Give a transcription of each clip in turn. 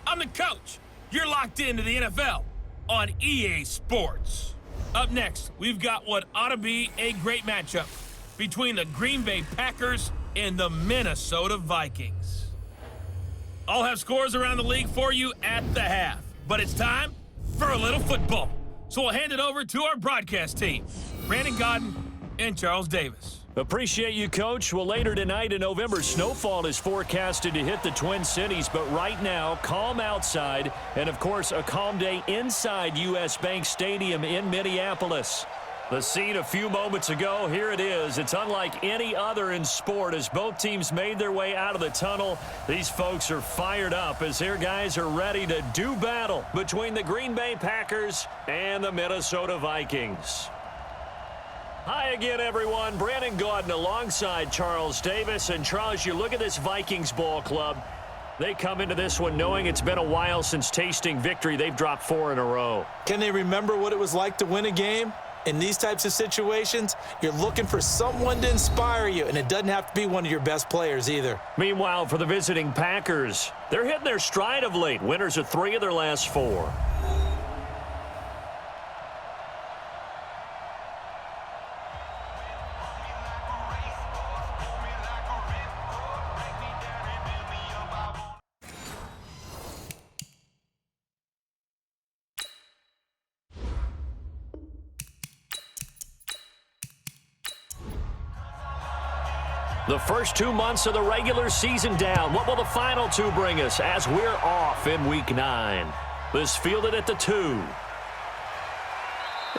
I'm the coach. You're locked into the NFL on EA Sports. Up next, we've got what ought to be a great matchup between the Green Bay Packers and the Minnesota Vikings. I'll have scores around the league for you at the half, but it's time for a little football. So we'll hand it over to our broadcast team, Brandon Godden and Charles Davis. Appreciate you, Coach. Well, later tonight, a November snowfall is forecasted to hit the Twin Cities, but right now, calm outside, and of course, a calm day inside U.S. Bank Stadium in Minneapolis. The scene a few moments ago, here it is. It's unlike any other in sport as both teams made their way out of the tunnel. These folks are fired up as their guys are ready to do battle between the Green Bay Packers and the Minnesota Vikings. Hi again, everyone. Brandon Gaudin alongside Charles Davis. And Charles, you look at this Vikings ball club. They come into this one knowing it's been a while since tasting victory. They've dropped 4 in a row. Can they remember what it was like to win a game? In these types of situations, you're looking for someone to inspire you, and it doesn't have to be one of your best players either. Meanwhile, for the visiting Packers, they're hitting their stride of late. Winners of 3 of their last 4. The first 2 months of the regular season down. What will the final 2 bring us as we're off in Week 9? This fielded at the 2.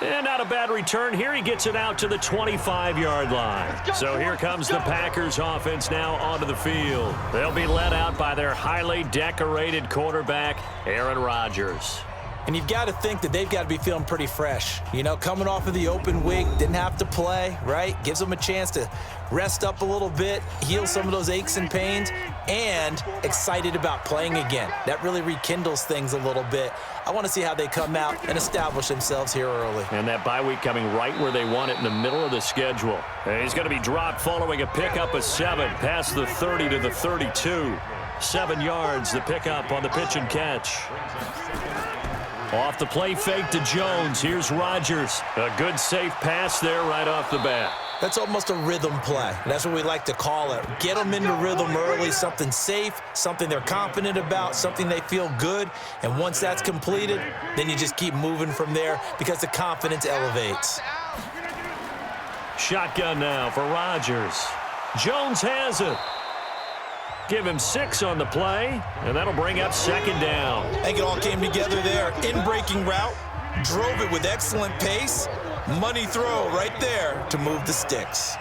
And not a bad return here. He gets it out to the 25-yard line. So here comes the Packers offense now onto the field. They'll be led out by their highly decorated quarterback, Aaron Rodgers. And you've got to think that they've got to be feeling pretty fresh. You know, coming off of the open week, didn't have to play, right? Gives them a chance to rest up a little bit, heal some of those aches and pains, and excited about playing again. That really rekindles things a little bit. I want to see how they come out and establish themselves here early. And that bye week coming right where they want it in the middle of the schedule. And he's going to be dropped following a pickup of 7 past the 30 to the 32. 7 yards, the pickup on the pitch and catch. Off the play fake to Jones. Here's Rodgers. A good safe pass there right off the bat. That's almost a rhythm play. That's what we like to call it. Get them into rhythm early, something safe, something they're confident about, something they feel good. And once that's completed, then you just keep moving from there because the confidence elevates. Shotgun now for Rodgers. Jones has it. Give him 6 on the play, and that'll bring up 2nd down. I think it all came together there. In-breaking route, drove it with excellent pace. Money throw right there to move the sticks.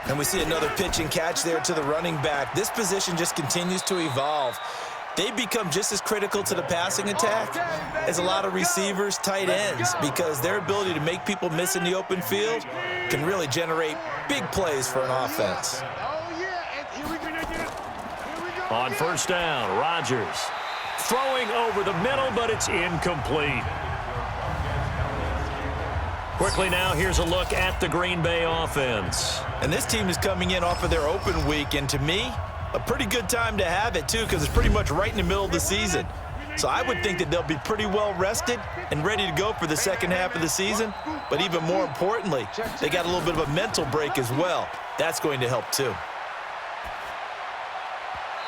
And we see another pitch and catch there to the running back. This position just continues to evolve. They become just as critical to the passing attack as a lot of receivers, tight ends, because their ability to make people miss in the open field can really generate big plays for an offense. On 1st down, Rodgers throwing over the middle, but it's incomplete. Quickly now, here's a look at the Green Bay offense. And this team is coming in off of their open week, and to me, a pretty good time to have it, too, because it's pretty much right in the middle of the season. So I would think that they'll be pretty well rested and ready to go for the second half of the season. But even more importantly, they got a little bit of a mental break as well. That's going to help, too.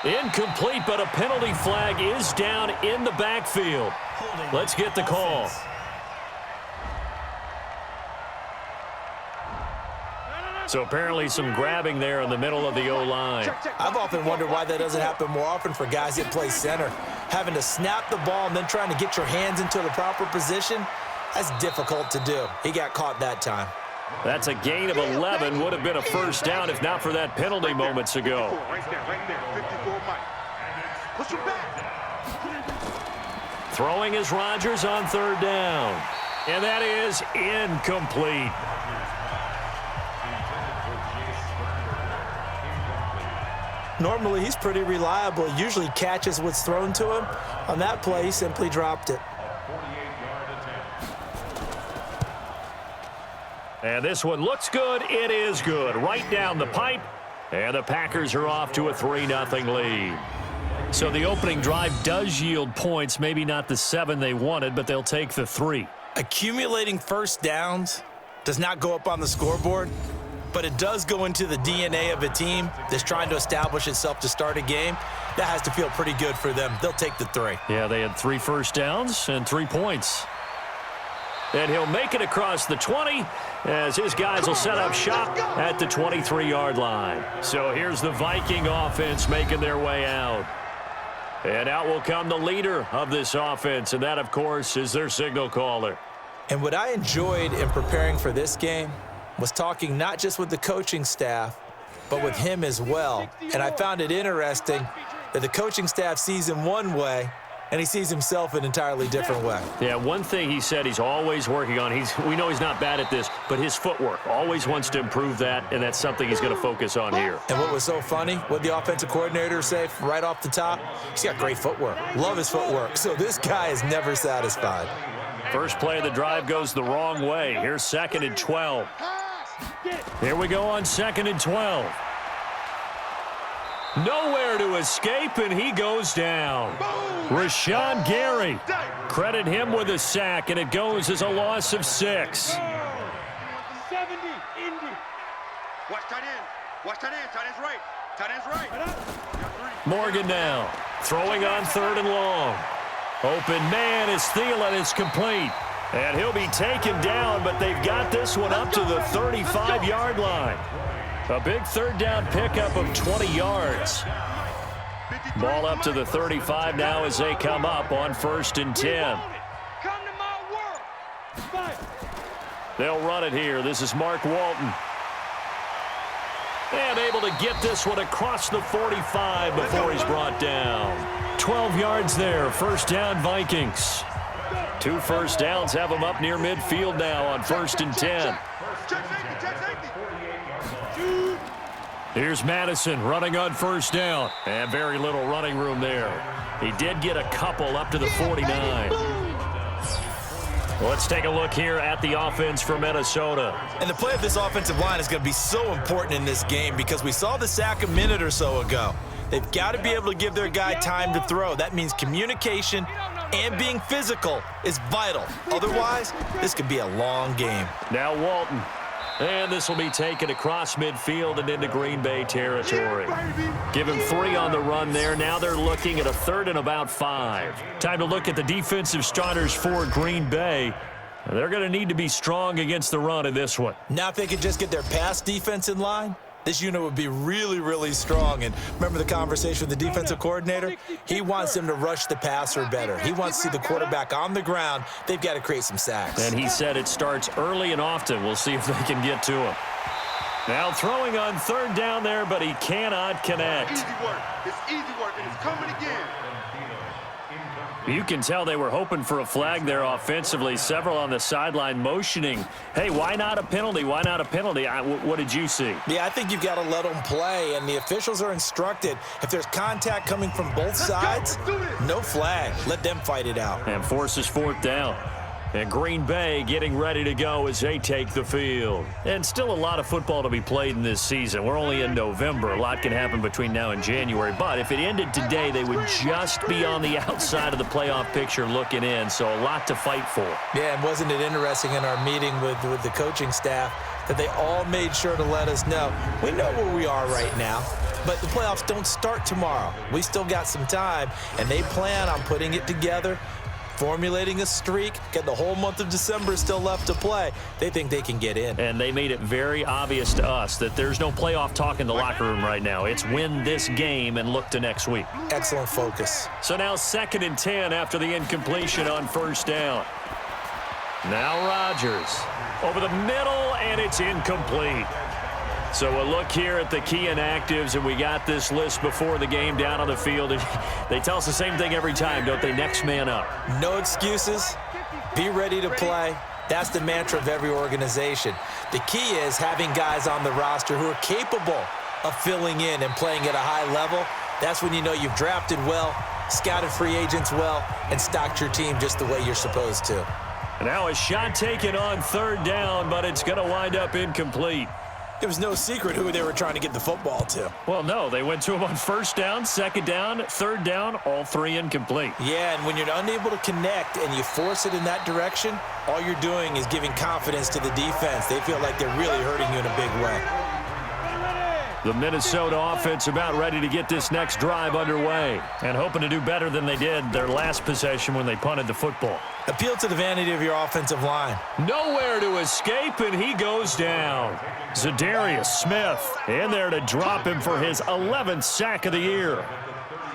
Incomplete, but a penalty flag is down in the backfield. Let's get the call. So apparently some grabbing there in the middle of the O-line. I've often wondered why that doesn't happen more often for guys that play center. Having to snap the ball and then trying to get your hands into the proper position, that's difficult to do. He got caught that time. That's a gain of 11. Would have been a 1st down if not for that penalty moments ago. Throwing is Rodgers on 3rd down. And that is incomplete. Normally, he's pretty reliable. He usually catches what's thrown to him. On that play, he simply dropped it. And this one looks good. It is good. Right down the pipe. And the Packers are off to a 3-0 lead. So the opening drive does yield points, maybe not the 7 they wanted, but they'll take the 3. Accumulating first downs does not go up on the scoreboard, but it does go into the DNA of a team that's trying to establish itself to start a game. That has to feel pretty good for them. They'll take the 3. Yeah, they had 3 first downs and 3 points. And he'll make it across the 20 as his guys will set up shop at the 23-yard line. So here's the Viking offense making their way out. And out will come the leader of this offense, and that, of course, is their signal caller. And what I enjoyed in preparing for this game was talking not just with the coaching staff, but with him as well. And I found it interesting that the coaching staff sees him one way, and he sees himself an entirely different way. Yeah, one thing he said he's always working on, we know he's not bad at this, but his footwork, always wants to improve that, and that's something he's going to focus on here. And what was so funny, what the offensive coordinator say right off the top, he's got great footwork. Love his footwork. So this guy is never satisfied. First play of the drive goes the wrong way. Here's 2nd and 12. Here we go on 2nd and 12. Nowhere to escape, and he goes down. Rashawn Gary. Credit him with a sack, and it goes as a loss of 6. 70, Indy. Watch tight end. Watch tight end. Tight end's right. Tight end's right. Morgan now. Throwing on 3rd and long. Open man is Thielen. It's complete. And he'll be taken down, but they've got this one up to the 35-yard line. A big 3rd down pickup of 20 yards. Ball up to the 35 now as they come up on 1st and 10. They'll run it here. This is Mark Walton. And able to get this one across the 45 before he's brought down. 12 yards there. 1st down, Vikings. 2 first downs have them up near midfield now on 1st and 10. Here's Madison running on 1st down. And very little running room there. He did get a couple up to the 49. Let's take a look here at the offense for Minnesota. And the play of this offensive line is going to be so important in this game because we saw the sack a minute or so ago. They've got to be able to give their guy time to throw. That means communication and being physical is vital. Otherwise, this could be a long game. Now Walton. And this will be taken across midfield and into Green Bay territory. Give him 3 on the run there. Now they're looking at a 3rd and about 5. Time to look at the defensive starters for Green Bay. They're going to need to be strong against the run in this one. Now if they could just get their pass defense in line, this unit would be really, really strong. And remember the conversation with the defensive coordinator? He wants them to rush the passer better. He wants to see the quarterback on the ground. They've got to create some sacks. And he said it starts early and often. We'll see if they can get to him. Now throwing on 3rd down there, but he cannot connect. Easy work. It's easy work, and it's coming again. You can tell they were hoping for a flag there offensively. Several on the sideline motioning, hey, why not a penalty? Why not a penalty? What did you see? Yeah, I think you've got to let them play, and the officials are instructed. If there's contact coming from both sides, no flag. Let them fight it out. And forces 4th down. And Green Bay getting ready to go as they take the field. And still a lot of football to be played in this season. We're only in November. A lot can happen between now and January. But if it ended today, they would just be on the outside of the playoff picture looking in. So a lot to fight for. Yeah, and wasn't it interesting in our meeting with the coaching staff that they all made sure to let us know, we know where we are right now, but the playoffs don't start tomorrow. We still got some time, and they plan on putting it together, formulating a streak, get the whole month of December still left to play. They think they can get in. And they made it very obvious to us that there's no playoff talk in the locker room right now. It's win this game and look to next week. Excellent focus. So now 2nd and 10 after the incompletion on 1st down. Now Rodgers over the middle, and it's incomplete. So a look here at the key inactives, and we got this list before the game down on the field. They tell us the same thing every time, don't they? Next man up. No excuses. Be ready to play. That's the mantra of every organization. The key is having guys on the roster who are capable of filling in and playing at a high level. That's when you know you've drafted well, scouted free agents well, and stocked your team just the way you're supposed to. Now a shot taken on 3rd down, but it's going to wind up incomplete. It was no secret who they were trying to get the football to. Well, no, they went to him on first down, second down, third down, all three incomplete. Yeah, and when you're unable to connect and you force it in that direction, all you're doing is giving confidence to the defense. They feel like they're really hurting you in a big way. The Minnesota offense about ready to get this next drive underway and hoping to do better than they did their last possession when they punted the football. Appeal to the vanity of your offensive line. Nowhere to escape, and he goes down. Zadarius Smith in there to drop him for his 11th sack of the year.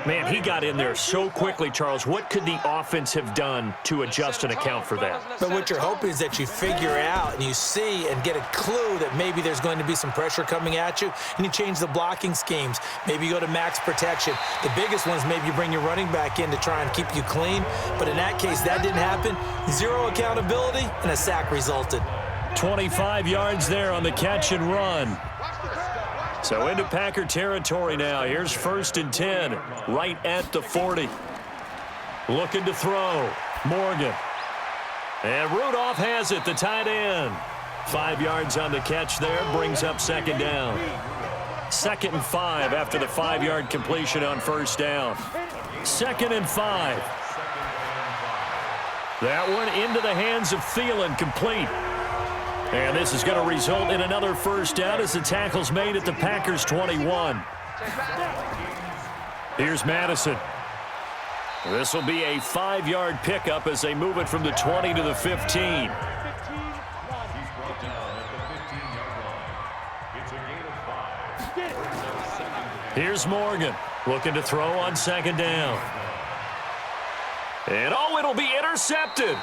Man, he got in there so quickly, Charles. What could the offense have done to adjust and account for that? But what you're hoping is that you figure out and you see and get a clue that maybe there's going to be some pressure coming at you, and you change the blocking schemes. Maybe you go to max protection. The biggest one is maybe you bring your running back in to try and keep you clean. But in that case, that didn't happen. Zero accountability, and a sack resulted. 25 yards there on the catch and run. So into Packer territory now. Here's 1st and 10, right at the 40. Looking to throw. Morgan. And Rudolph has it, the tight end. 5 yards on the catch there, brings up second down. 2nd and 5 after the 5-yard completion on first down. 2nd and 5. That one into the hands of Thielen, complete. And this is going to result in another first down as the tackle's made at the Packers' 21. Here's Madison. This will be a 5-yard pickup as they move it from the 20 to the 15. Here's Morgan looking to throw on second down. And it'll be intercepted.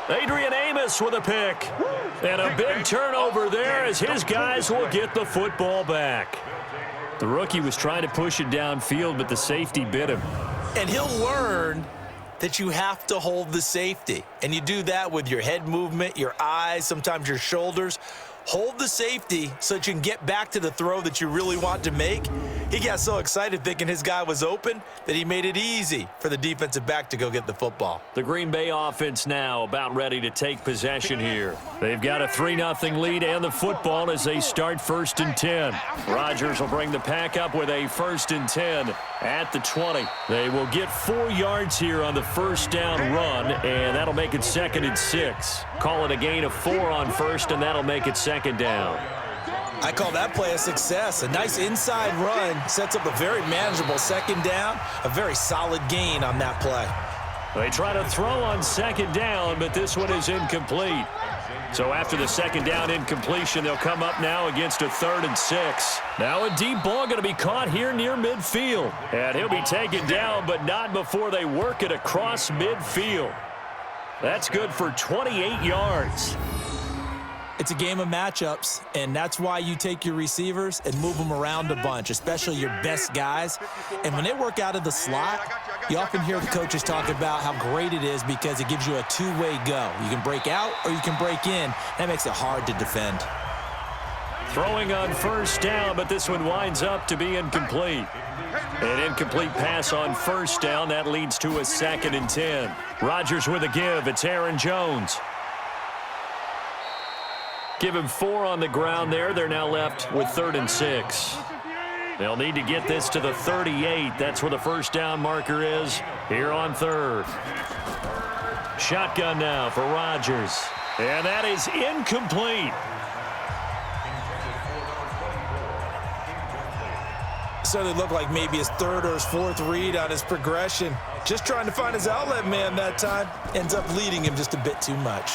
Adrian Amos with a pick. And a big turnover there as his guys will get the football back. The rookie was trying to push it downfield, but the safety bit him. And he'll learn that you have to hold the safety. And you do that with your head movement, your eyes, sometimes your shoulders. Hold the safety so that you can get back to the throw that you really want to make. He got so excited thinking his guy was open that he made it easy for the defensive back to go get the football. The Green Bay offense now about ready to take possession here. They've got a 3-0 lead and the football as they start 1st and 10. Rodgers will bring the pack up with a 1st and 10 at the 20. They will get 4 yards here on the first down run, and that'll make it 2nd and 6. Call it a gain of 4 on first, and that'll make it second down. I call that play a success. A nice inside run sets up a very manageable second down, a very solid gain on that play. They try to throw on second down, but this one is incomplete. So after the second down incompletion, they'll come up now against a 3rd and 6. Now a deep ball going to be caught here near midfield. And he'll be taken down, but not before they work it across midfield. That's good for 28 yards. It's a game of matchups, and that's why you take your receivers and move them around a bunch, especially your best guys. And when they work out of the slot, you often hear the coaches talk about how great it is because it gives you a two-way go. You can break out or you can break in. That makes it hard to defend. Throwing on first down, but this one winds up to be incomplete. An incomplete pass on first down. That leads to a 2nd and 10. Rodgers with a give. It's Aaron Jones. Give him 4 on the ground there. They're now left with 3rd and 6. They'll need to get this to the 38. That's where the first down marker is here on 3rd. Shotgun now for Rodgers. And that is incomplete. Certainly looked like maybe his 3rd or his 4th read on his progression. Just trying to find his outlet man that time. Ends up leading him just a bit too much.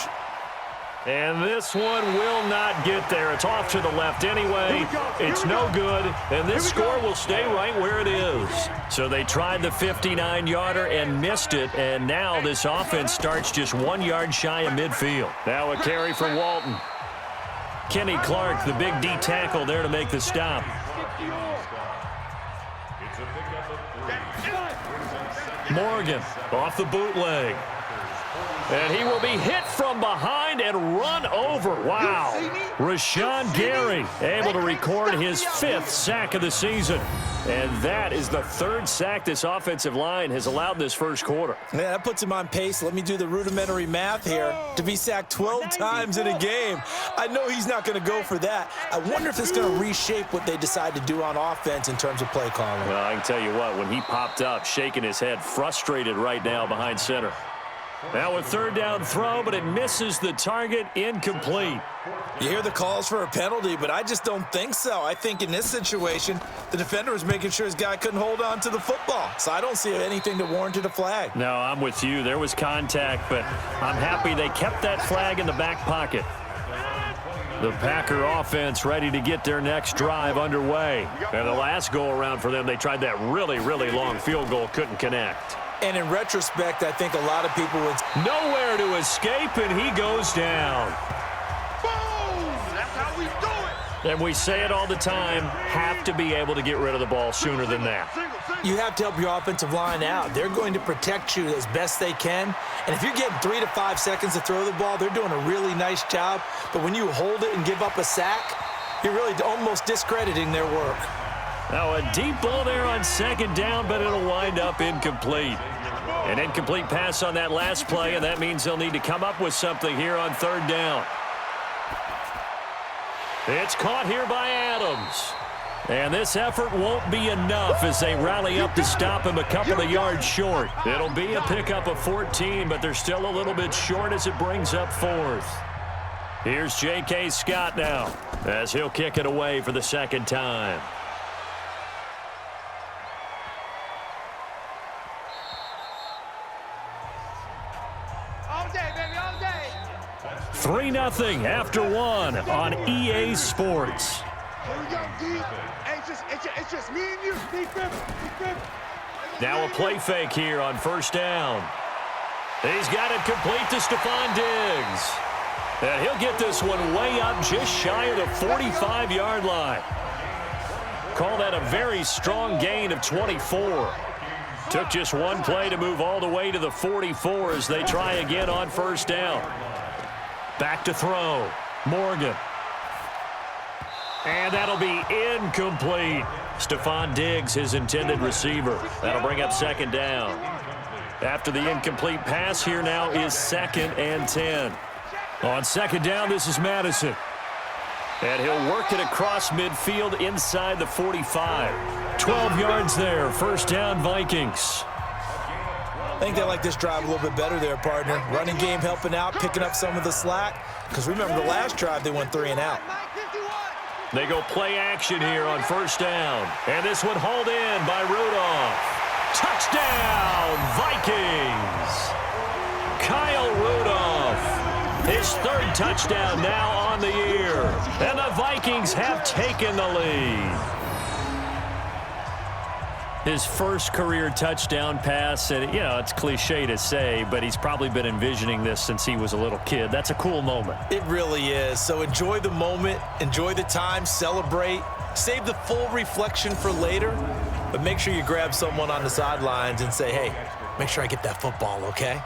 And this one will not get there. It's off to the left anyway. It's no good, and this score will stay right where it is. So they tried the 59-yarder and missed it, and now this offense starts just 1 yard shy of midfield. Now a carry for Walton. Kenny Clark, the big D tackle there to make the stop. Morgan off the bootleg. And he will be hit from behind and run over. Wow. Rashawn Gary able to record his 5th sack of the season. And that is the 3rd sack this offensive line has allowed this first quarter. Yeah, that puts him on pace. Let me do the rudimentary math here. To be sacked 12 times in a game, I know he's not going to go for that. I wonder if it's going to reshape what they decide to do on offense in terms of play calling. Well, I can tell you what, when he popped up, shaking his head, frustrated right now behind center. Now a 3rd down throw, but it misses the target, incomplete. You hear the calls for a penalty, but I just don't think so. I think in this situation, the defender was making sure his guy couldn't hold on to the football. So I don't see anything that warranted a flag. No, I'm with you. There was contact, but I'm happy they kept that flag in the back pocket. The Packer offense ready to get their next drive underway. And the last go-around for them, they tried that really, really long field goal, couldn't connect. And in retrospect, I think a lot of people would... Nowhere to escape, and he goes down. Boom! That's how we do it. And we say it all the time, have to be able to get rid of the ball sooner than that. You have to help your offensive line out. They're going to protect you as best they can. And if you're getting 3 to 5 seconds to throw the ball, they're doing a really nice job. But when you hold it and give up a sack, you're really almost discrediting their work. Now a deep ball there on 2nd down, but it'll wind up incomplete. An incomplete pass on that last play, and that means they'll need to come up with something here on 3rd down. It's caught here by Adams. And this effort won't be enough as they rally up to stop him a couple of yards short. It'll be a pickup of 14, but they're still a little bit short as it brings up 4th. Here's J.K. Scott now as he'll kick it away for the 2nd time. All day, baby, all day. 3-0 after 1 on EA Sports. Here we go, D. Hey, it's just me and you. Defense. Now a play fake here on 1st down. He's got it complete to Stephon Diggs. And he'll get this one way up just shy of the 45-yard line. Call that a very strong gain of 24. Took just one play to move all the way to the 44 as they try again on 1st down. Back to throw. Morgan. And that'll be incomplete. Stephon Diggs, his intended receiver. That'll bring up 2nd down. After the incomplete pass, here now is 2nd and 10. On 2nd down, this is Madison. And he'll work it across midfield inside the 45. 12 yards there. 1st down, Vikings. I think they like this drive a little bit better there, partner. Running game helping out, picking up some of the slack. Because remember, the last drive, they went 3 and out. They go play action here on 1st down. And this one hauled in by Rudolph. Touchdown, Vikings! Kyle Rudolph. His 3rd touchdown now on the year. And the Vikings have taken the lead. His first career touchdown pass, and you know, it's cliche to say, but he's probably been envisioning this since he was a little kid. That's a cool moment. It really is. So enjoy the moment, enjoy the time, celebrate, save the full reflection for later, but make sure you grab someone on the sidelines and say, hey, make sure I get that football, okay?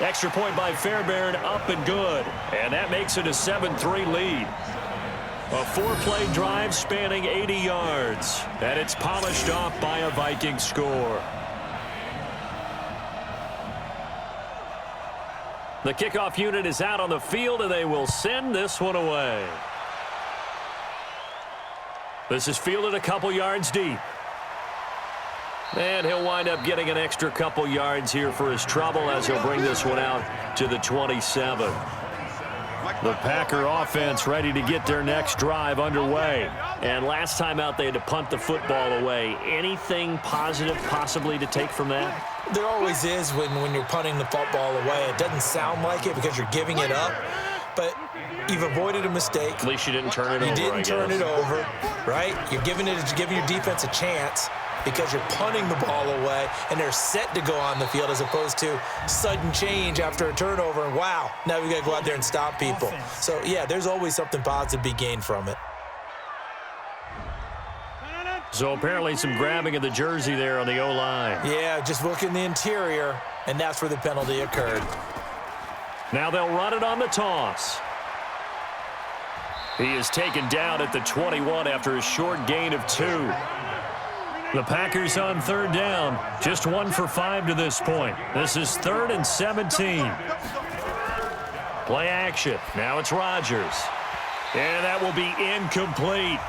Extra point by Fairbairn, up and good. And that makes it a 7-3 lead. A 4-play drive spanning 80 yards. And it's polished off by a Viking score. The kickoff unit is out on the field, and they will send this one away. This is fielded a couple yards deep. And he'll wind up getting an extra couple yards here for his trouble as he'll bring this one out to the 27. The Packer offense ready to get their next drive underway. And last time out, they had to punt the football away. Anything positive possibly to take from that? There always is when you're punting the football away. It doesn't sound like it because you're giving it up, but you've avoided a mistake. At least you didn't turn it over, You didn't turn it over, right? You're giving your defense a chance because you're punting the ball away, and they're set to go on the field as opposed to sudden change after a turnover, and wow, now we got to go out there and stop people. So, yeah, there's always something positive to be gained from it. So apparently some grabbing of the jersey there on the O-line. Yeah, just look in the interior, and that's where the penalty occurred. Now they'll run it on the toss. He is taken down at the 21 after a short gain of 2. The Packers on third down, just 1 for 5 to this point. This is 3rd and 17. Play action. Now it's Rodgers. And that will be incomplete.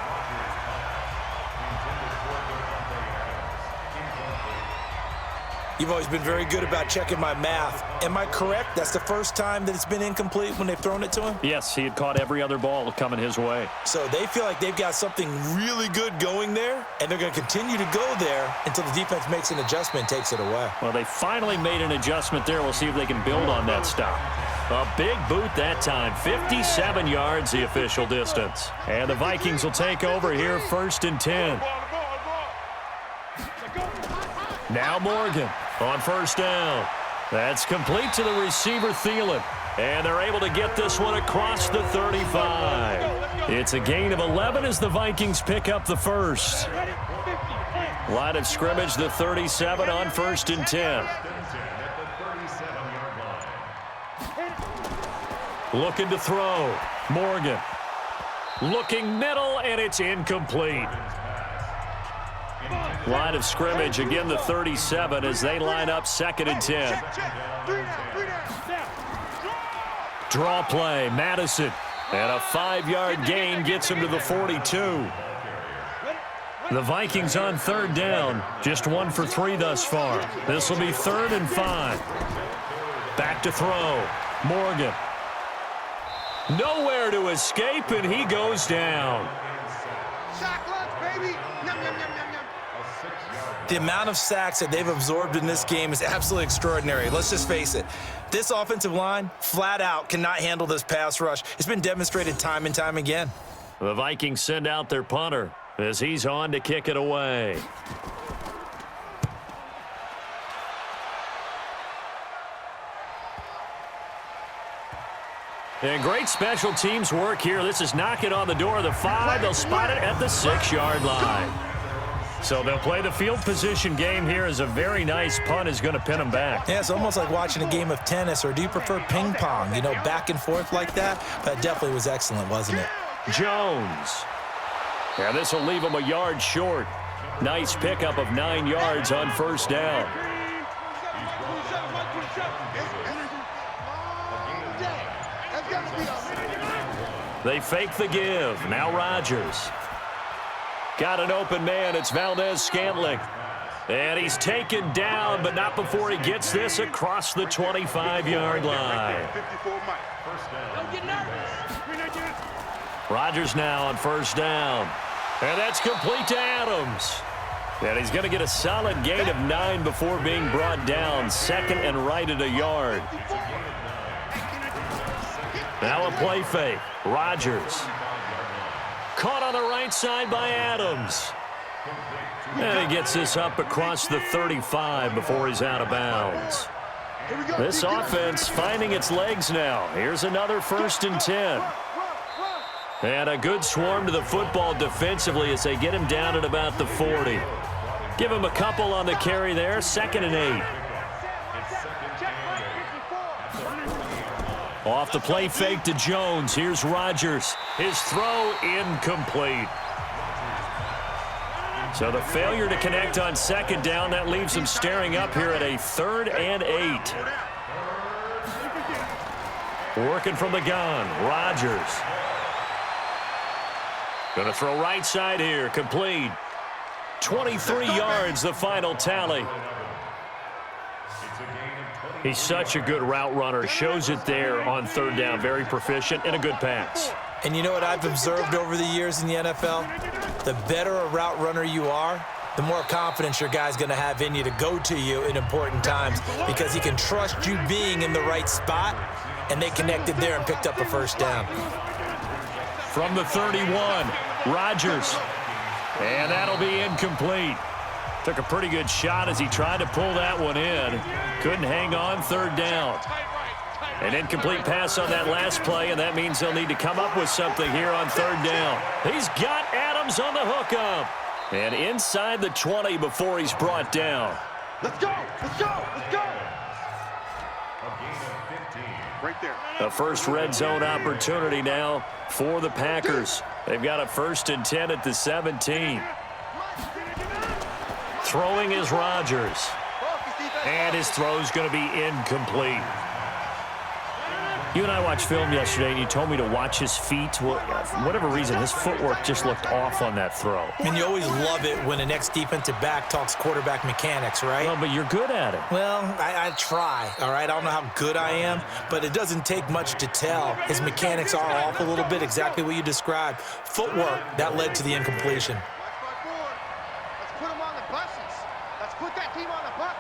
You've always been very good about checking my math. Am I correct? That's the first time that it's been incomplete when they've thrown it to him? Yes, he had caught every other ball coming his way. So they feel like they've got something really good going there, and they're going to continue to go there until the defense makes an adjustment and takes it away. Well, they finally made an adjustment there. We'll see if they can build on that stop. A big boot that time. 57 yards, the official distance. And the Vikings will take over here, 1st and 10. Now Morgan on 1st down. That's complete to the receiver, Thielen. And they're able to get this one across the 35. It's a gain of 11 as the Vikings pick up the first. Line of scrimmage, the 37 on 1st and 10. Looking to throw. Morgan. Looking middle, and it's incomplete. Line of scrimmage, again the 37 as they line up 2nd and 10. Draw play, Madison. And a 5-yard gain gets him to the 42. The Vikings on 3rd down, just 1 for 3 thus far. This will be 3rd and 5. Back to throw. Morgan. Nowhere to escape, and he goes down. The amount of sacks that they've absorbed in this game is absolutely extraordinary. Let's just face it. This offensive line, flat out, cannot handle this pass rush. It's been demonstrated time and time again. The Vikings send out their punter as he's on to kick it away. And great special teams work here. This is knocking on the door of the 5. They'll spot it at the 6-yard line. So they'll play the field position game here as a very nice punt is going to pin them back. Yeah, it's almost like watching a game of tennis, or do you prefer ping pong? You know, back and forth like that? That definitely was excellent, wasn't it? Jones. Yeah, this will leave him a yard short. Nice pickup of 9 yards on 1st down. They fake the give. Now Rodgers. Got an open man. It's Valdez-Scantling. And he's taken down, but not before he gets this across the 25-yard line. Rodgers now on 1st down. And that's complete to Adams. And he's going to get a solid gain of 9 before being brought down. 2nd and right at a yard. Now a play fake. Rodgers. Caught on the right side by Adams. And he gets this up across the 35 before he's out of bounds. This offense finding its legs now. Here's another 1st and 10. And a good swarm to the football defensively as they get him down at about the 40. Give him a couple on the carry there. 2nd and 8. Off the play fake to Jones. Here's Rodgers. His throw incomplete. So the failure to connect on 2nd down, that leaves him staring up here at a 3rd and 8. Working from the gun, Rodgers. Going to throw right side here, complete. 23 yards, the final tally. He's such a good route runner. Shows it there on 3rd down. Very proficient and a good pass. And you know what I've observed over the years in the NFL? The better a route runner you are, the more confidence your guy's going to have in you to go to you in important times, because he can trust you being in the right spot, and they connected there and picked up a 1st down. From the 31, Rodgers. And that'll be incomplete. Took a pretty good shot as he tried to pull that one in. Couldn't hang on, 3rd down. An incomplete pass on that last play, and that means they'll need to come up with something here on 3rd down. He's got Adams on the hookup. And inside the 20 before he's brought down. Let's go! Let's go! Let's go! Right there. The first red zone opportunity now for the Packers. They've got a 1st and 10 at the 17. Throwing is Rodgers. And his throw's going to be incomplete. You and I watched film yesterday, and you told me to watch his feet. Well, for whatever reason, his footwork just looked off on that throw. And you always love it when the next defensive back talks quarterback mechanics, right? Well, but you're good at it. Well, I try, all right? I don't know how good I am, but it doesn't take much to tell. His mechanics are off a little bit, exactly what you described. Footwork, that led to the incompletion. Let's put them on the buses. Let's put that team on the bus.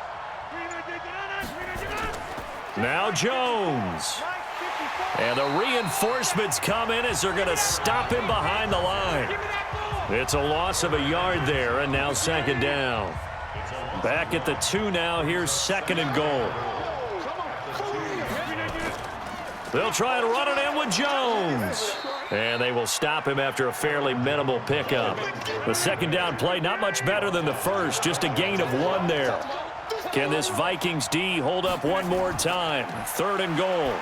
Now Jones. And the reinforcements come in as they're going to stop him behind the line. It's a loss of a yard there, and now 2nd down. Back at the 2 now. Here's 2nd and goal. They'll try to run it in with Jones. And they will stop him after a fairly minimal pickup. The 2nd down play, not much better than the first, just a gain of 1 there. Can this Vikings D hold up one more time? 3rd and goal.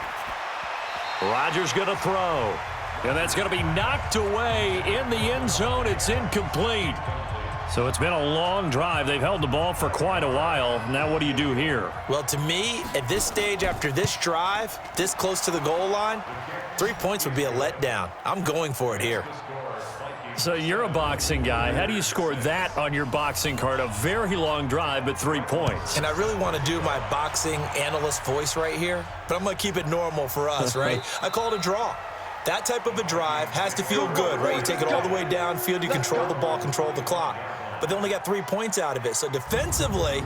Rodgers going to throw. And that's going to be knocked away in the end zone. It's incomplete. So it's been a long drive. They've held the ball for quite a while. Now what do you do here? Well, to me, at this stage, after this drive, this close to the goal line, 3 points would be a letdown. I'm going for it here. So you're a boxing guy. How do you score that on your boxing card? A very long drive, but 3 points. And I really want to do my boxing analyst voice right here, but I'm going to keep it normal for us, right? I call it a draw. That type of a drive has to feel good, right? You take it all the way downfield, you control the ball, control the clock. But they only got 3 points out of it. So defensively,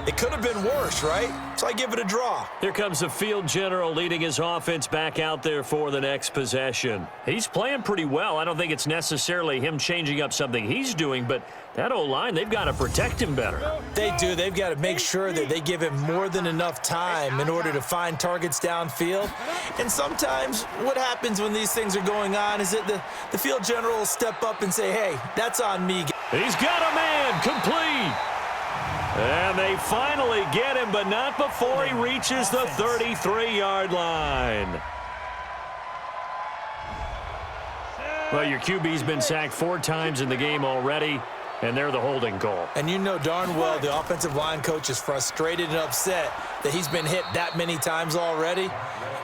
it could have been worse, right? So I give it a draw. Here comes the field general leading his offense back out there for the next possession. He's playing pretty well. I don't think it's necessarily him changing up something he's doing, but that O-line, they've got to protect him better. They do. They've got to make sure that they give him more than enough time in order to find targets downfield. And sometimes what happens when these things are going on is that the field general will step up and say, hey, that's on me. He's got a man complete. And they finally get him, but not before he reaches the 33-yard line. Well, your QB's been sacked 4 times in the game already, and they're the holding call. And you know darn well the offensive line coach is frustrated and upset that he's been hit that many times already.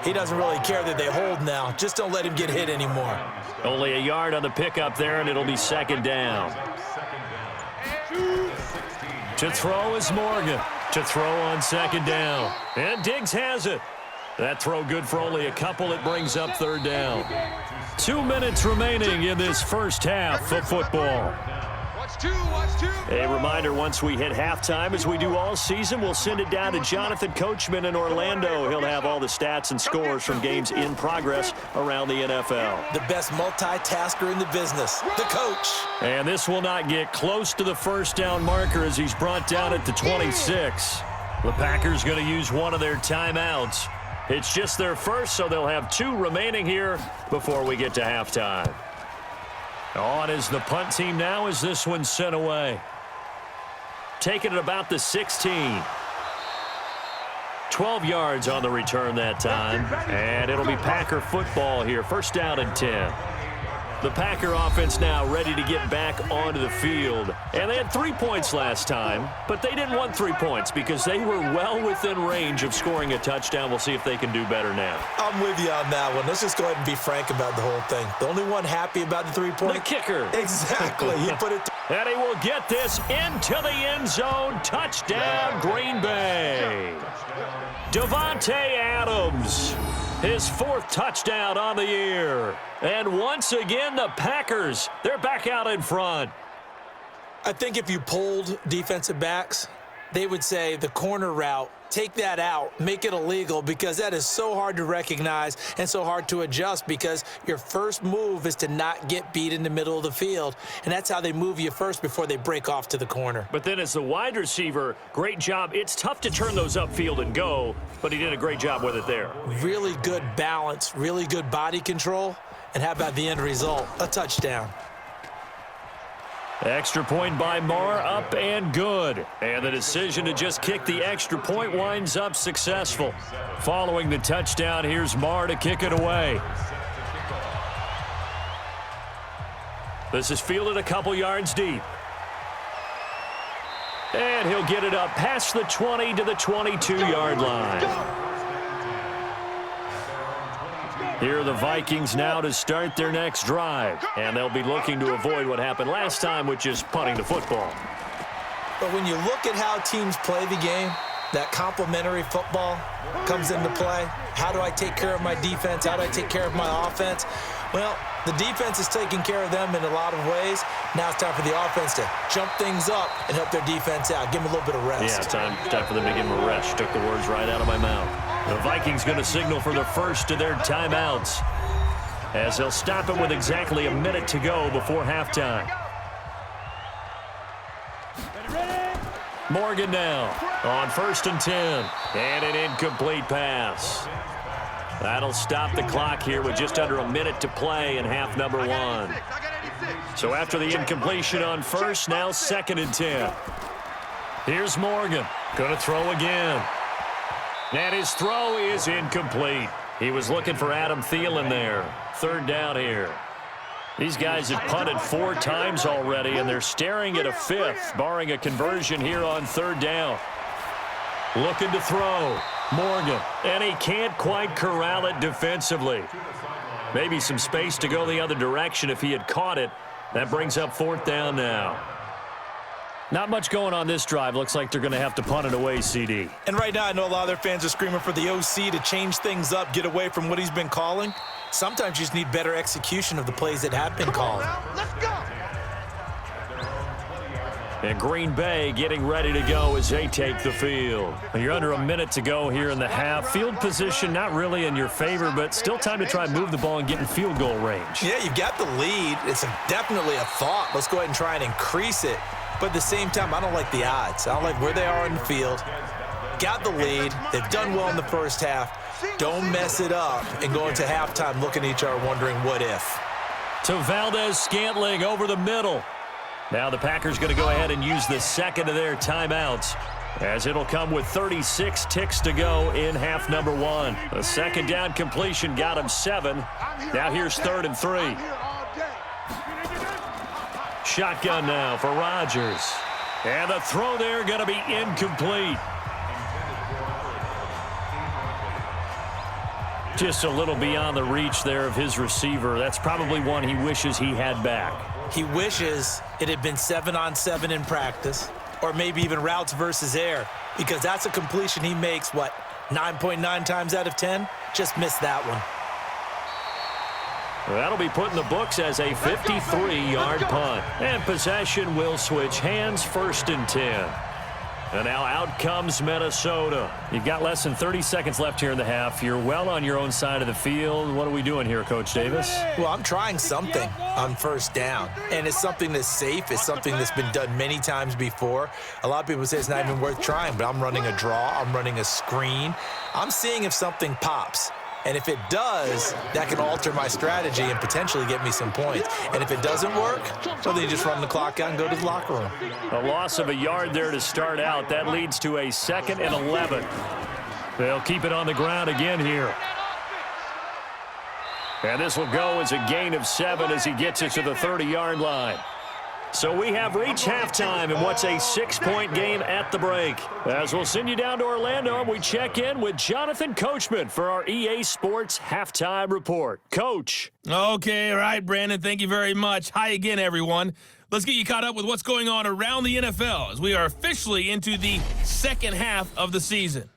He doesn't really care that they hold now. Just don't let him get hit anymore. Only a yard on the pickup there, and it'll be 2nd down. To throw is Morgan. To throw on 2nd down. And Diggs has it. That throw good for only a couple. It brings up 3rd down. 2 minutes remaining in this first half of football. A reminder, once we hit halftime, as we do all season, we'll send it down to Jonathan Coachman in Orlando. He'll have all the stats and scores from games in progress around the NFL. The best multitasker in the business, the coach. And this will not get close to the 1st down marker as he's brought down at the 26. The Packers going to use one of their timeouts. It's just their first, so they'll have 2 remaining here before we get to halftime. On is the punt team now as this one's sent away. Taking it about the 16. 12 yards on the return that time. And it'll be Packer football here. 1st down and 10. The Packer offense now ready to get back onto the field. And they had 3 points last time, but they didn't want 3 points because they were well within range of scoring a touchdown. We'll see if they can do better now. I'm with you on that one. Let's just go ahead and be frank about the whole thing. The only one happy about the 3-point. The kicker. Exactly. He put it. And he will get this into the end zone. Touchdown, Green Bay. Davante Adams. His 4th touchdown on the year. And once again, the Packers, they're back out in front. I think if you polled defensive backs, they would say the corner route, take that out, make it illegal, because that is so hard to recognize and so hard to adjust because your first move is to not get beat in the middle of the field. And that's how they move you first before they break off to the corner. But then as the wide receiver, great job. It's tough to turn those upfield and go, but he did a great job with it there. Really good balance, really good body control. And how about the end result? A touchdown. Extra point by Marr, up and good. And the decision to just kick the extra point winds up successful. Following the touchdown, here's Marr to kick it away. This is fielded a couple yards deep. And he'll get it up past the 20 to the 22-yard line. Here are the Vikings now to start their next drive. And they'll be looking to avoid what happened last time, which is punting the football. But when you look at how teams play the game, that complementary football comes into play. How do I take care of my defense? How do I take care of my offense? Well, the defense is taking care of them in a lot of ways. Now it's time for the offense to jump things up and help their defense out. Give them a little bit of rest. Yeah, time for them to give them a rest. You took the words right out of my mouth. The Vikings going to signal for the first of their timeouts, as they'll stop it with exactly a minute to go before halftime. Morgan now on 1st and 10. And an incomplete pass. That'll stop the clock here with just under a minute to play in half number one. So after the incompletion on first, now 2nd and 10. Here's Morgan. Going to throw again. And his throw is incomplete. He was looking for Adam Thielen there. 3rd down here. These guys have punted 4 times already, and they're staring at a 5th, barring a conversion here on 3rd down. Looking to throw. Morgan. And he can't quite corral it defensively. Maybe some space to go the other direction if he had caught it. That brings up 4th down now. Not much going on this drive. Looks like they're going to have to punt it away, CD. And right now, I know a lot of their fans are screaming for the OC to change things up, get away from what he's been calling. Sometimes you just need better execution of the plays that have been called. Let's go. And Green Bay getting ready to go as they take the field. You're under a minute to go here in the half. Field position not really in your favor, but still time to try and move the ball and get in field goal range. Yeah, you've got the lead. It's definitely a thought. Let's go ahead and try and increase it. But at the same time, I don't like the odds. I don't like where they are in the field. Got the lead. They've done well in the first half. Don't mess it up and go into halftime looking at each other wondering what if. To Valdez-Scantling over the middle. Now the Packers going to go ahead and use the second of their timeouts, as it'll come with 36 ticks to go in half number one. The 2nd down completion got him 7. Now here's 3rd and 3. Shotgun now for Rodgers. And the throw there going to be incomplete. Just a little beyond the reach there of his receiver. That's probably one he wishes he had back. He wishes it had been 7-on-7 in practice, or maybe even routes versus air, because that's a completion he makes, 9.9 times out of 10? Just missed that one. That'll be put in the books as a 53-yard punt. And possession will switch hands, 1st and 10. And now out comes Minnesota. You've got less than 30 seconds left here in the half. You're well on your own side of the field. What are we doing here, Coach Davis? Well, I'm trying something on 1st down. And it's something that's safe. It's something that's been done many times before. A lot of people say it's not even worth trying, but I'm running a draw. I'm running a screen. I'm seeing if something pops. And if it does, that can alter my strategy and potentially get me some points. And if it doesn't work, well, then you just run the clock out and go to the locker room. A loss of a yard there to start out. That leads to a 2nd and 11. They'll keep it on the ground again here. And this will go as a gain of 7 as he gets it to the 30-yard line. So we have reached halftime in what's a 6-point game at the break. As we'll send you down to Orlando, and we check in with Jonathan Coachman for our EA Sports Halftime Report. Coach. Okay, all right, Brandon, thank you very much. Hi again, everyone. Let's get you caught up with what's going on around the NFL as we are officially into the 2nd half of the season.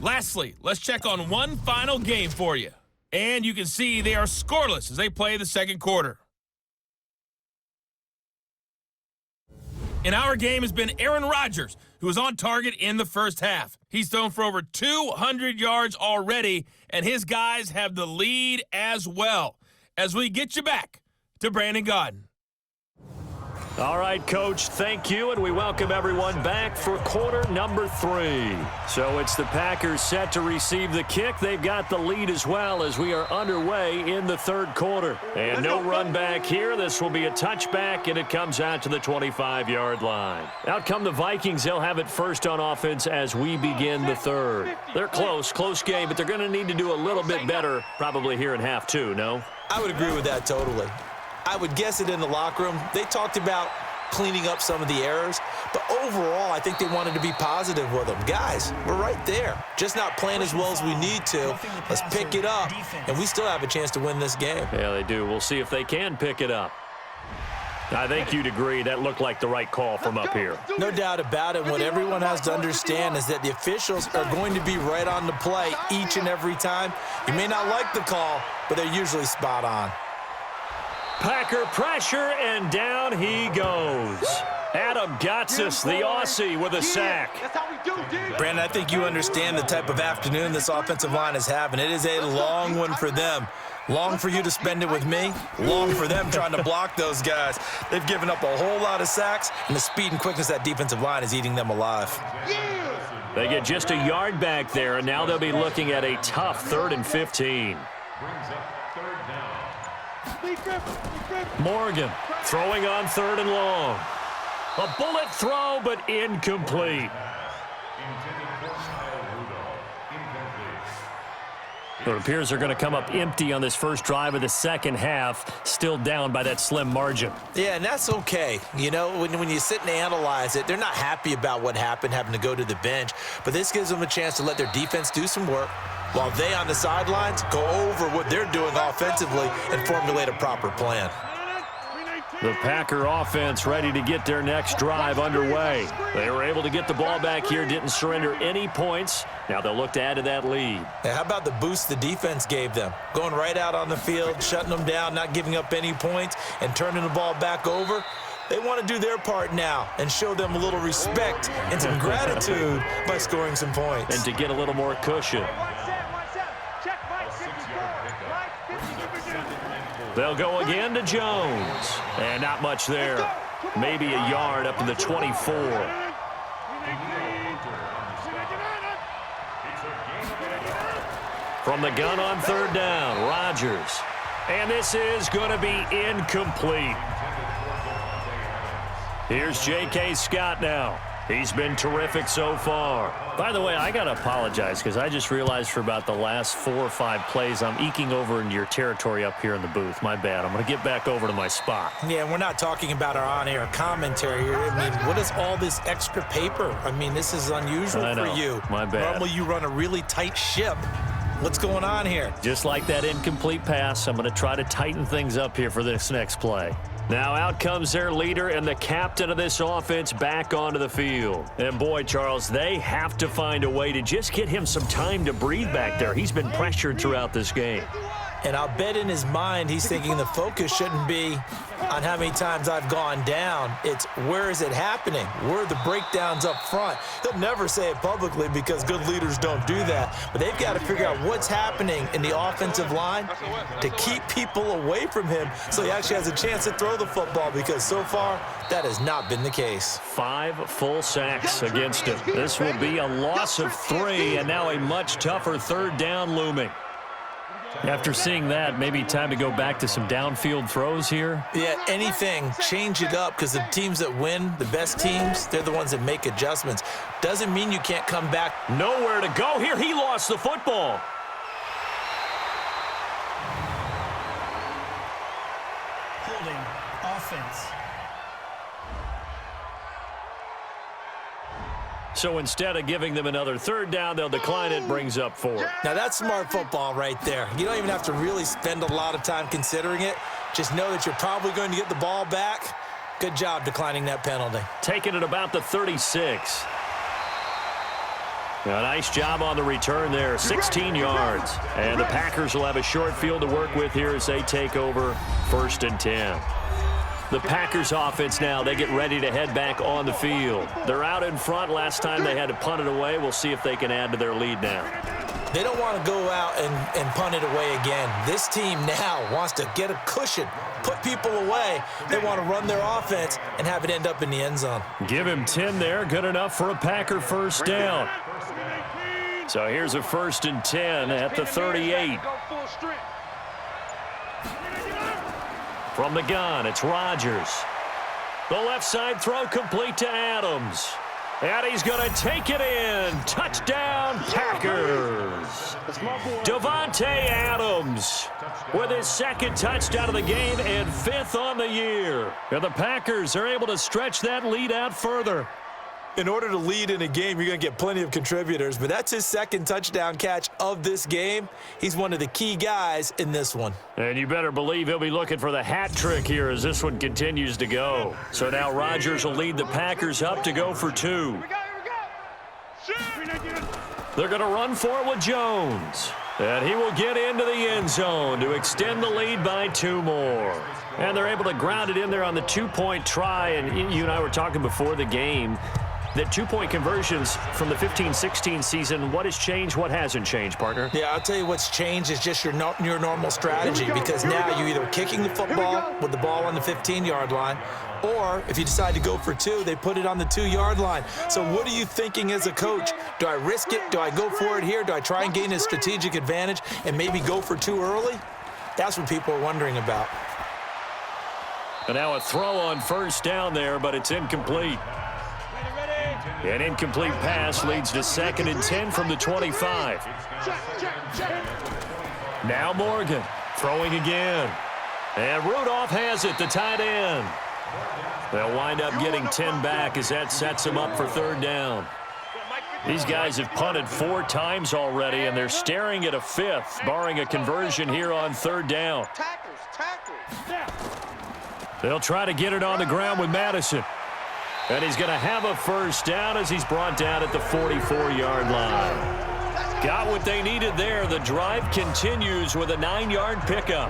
Lastly, let's check on one final game for you. And you can see they are scoreless as they play the 2nd quarter. In our game has been Aaron Rodgers, who was on target in the first half. He's thrown for over 200 yards already, and his guys have the lead as well. as we get you back to Brandon Gaudin. All right, Coach, thank you, and we welcome everyone back for quarter number 3. So it's the Packers set to receive the kick. They've got the lead as well as we are underway in the third quarter. And no run back here. This will be a touchback, and it comes out to the 25-yard line. Out come the Vikings. They'll have it first on offense as we begin the third. They're close game, but they're going to need to do a little bit better probably here in half 2, no? I would agree with that totally. I would guess it in the locker room. They talked about cleaning up some of the errors, but overall, I think they wanted to be positive with them. Guys, we're right there. Just not playing as well as we need to. Let's pick it up, and we still have a chance to win this game. Yeah, they do. We'll see if they can pick it up. I think you'd agree that looked like the right call from up here. No doubt about it. What everyone has to understand is that the officials are going to be right on the play each and every time. You may not like the call, but they're usually spot on. Packer pressure, and down he goes. Adam Gotsis, the Aussie, with a sack. Brandon, I think you understand the type of afternoon this offensive line is having. It is a long one for them. Long for you to spend it with me. Long for them trying to block those guys. They've given up a whole lot of sacks, and the speed and quickness of that defensive line is eating them alive. They get just a yard back there, and now they'll be looking at a tough 3rd and 15. Morgan throwing on 3rd and long. A bullet throw, but incomplete. It appears they're going to come up empty on this first drive of the second half, still down by that slim margin. Yeah, and that's okay. You know, when you sit and analyze it, they're not happy about what happened, having to go to the bench, but this gives them a chance to let their defense do some work while they on the sidelines go over what they're doing offensively and formulate a proper plan. The Packer offense ready to get their next drive underway. They were able to get the ball back here, didn't surrender any points. Now they'll look to add to that lead. Now, how about the boost the defense gave them? Going right out on the field, shutting them down, not giving up any points, and turning the ball back over. They want to do their part now and show them a little respect and some gratitude by scoring some points. And to get a little more cushion. They'll go again to Jones. And not much there. Maybe a yard up to the 24. From the gun on 3rd down, Rodgers. And this is going to be incomplete. Here's J.K. Scott now. He's been terrific so far. By the way, I got to apologize because I just realized for about the last 4 or 5 plays, I'm eking over into your territory up here in the booth. My bad. I'm going to get back over to my spot. Yeah, we're not talking about our on-air commentary here. I mean, what is all this extra paper? I mean, this is unusual for you. My bad. Normally you run a really tight ship. What's going on here? Just like that incomplete pass, I'm going to try to tighten things up here for this next play. Now out comes their leader and the captain of this offense back onto the field. And boy, Charles, they have to find a way to just get him some time to breathe back there. He's been pressured throughout this game. And I'll bet in his mind he's thinking the focus shouldn't be on how many times I've gone down. It's where is it happening? Where are the breakdowns up front? He'll never say it publicly because good leaders don't do that. But they've got to figure out what's happening in the offensive line to keep people away from him so he actually has a chance to throw the football, because so far that has not been the case. 5 full sacks against him. This will be a loss of 3, and now a much tougher 3rd down looming. After seeing that, maybe time to go back to some downfield throws here. Yeah, anything. Change it up, because the teams that win, the best teams, they're the ones that make adjustments. Doesn't mean you can't come back. Nowhere to go here. He lost the football. Holding offense. So instead of giving them another 3rd down, they'll decline it, brings up 4. Now that's smart football right there. You don't even have to really spend a lot of time considering it. Just know that you're probably going to get the ball back. Good job declining that penalty. Taking it about the 36. A nice job on the return there, 16 yards. And the Packers will have a short field to work with here as they take over 1st and 10. The Packers offense now, they get ready to head back on the field. They're out in front. Last time they had to punt it away. We'll see if they can add to their lead now. They don't want to go out and punt it away again. This team now wants to get a cushion, put people away. They want to run their offense and have it end up in the end zone. Give him 10 there. Good enough for a Packer first down. So here's a 1st and 10 at the 38. From the gun, it's Rodgers. The left side throw complete to Adams. And he's going to take it in. Touchdown, Packers. Davante Adams with his 2nd touchdown of the game and 5th on the year. And the Packers are able to stretch that lead out further. In order to lead in a game, you're going to get plenty of contributors, but that's his 2nd touchdown catch of this game. He's one of the key guys in this one. And you better believe he'll be looking for the hat trick here as this one continues to go. So now Rodgers will lead the Packers up to go for 2. They're going to run for it with Jones. And he will get into the end zone to extend the lead by 2 more. And they're able to ground it in there on the 2-point try. And you and I were talking before the game that 2-point conversions from the 15-16 season, what has changed, what hasn't changed, partner? Yeah, I'll tell you what's changed is just your normal strategy, because now you're either kicking the football with the ball on the 15-yard line, or if you decide to go for 2, they put it on the 2-yard line. So what are you thinking as a coach? Do I risk it? Do I go for it here? Do I try and gain a strategic advantage and maybe go for 2 early? That's what people are wondering about. And now a throw on 1st down there, but it's incomplete. An incomplete pass leads to 2nd and 10 from the 25. Now Morgan throwing again. And Rudolph has it, the tight end. They'll wind up getting 10 back as that sets them up for 3rd down. These guys have punted 4 times already, and they're staring at a 5th, barring a conversion here on 3rd down. They'll try to get it on the ground with Madison. And he's going to have a 1st down as he's brought down at the 44-yard line. Got what they needed there. The drive continues with a 9-yard pickup.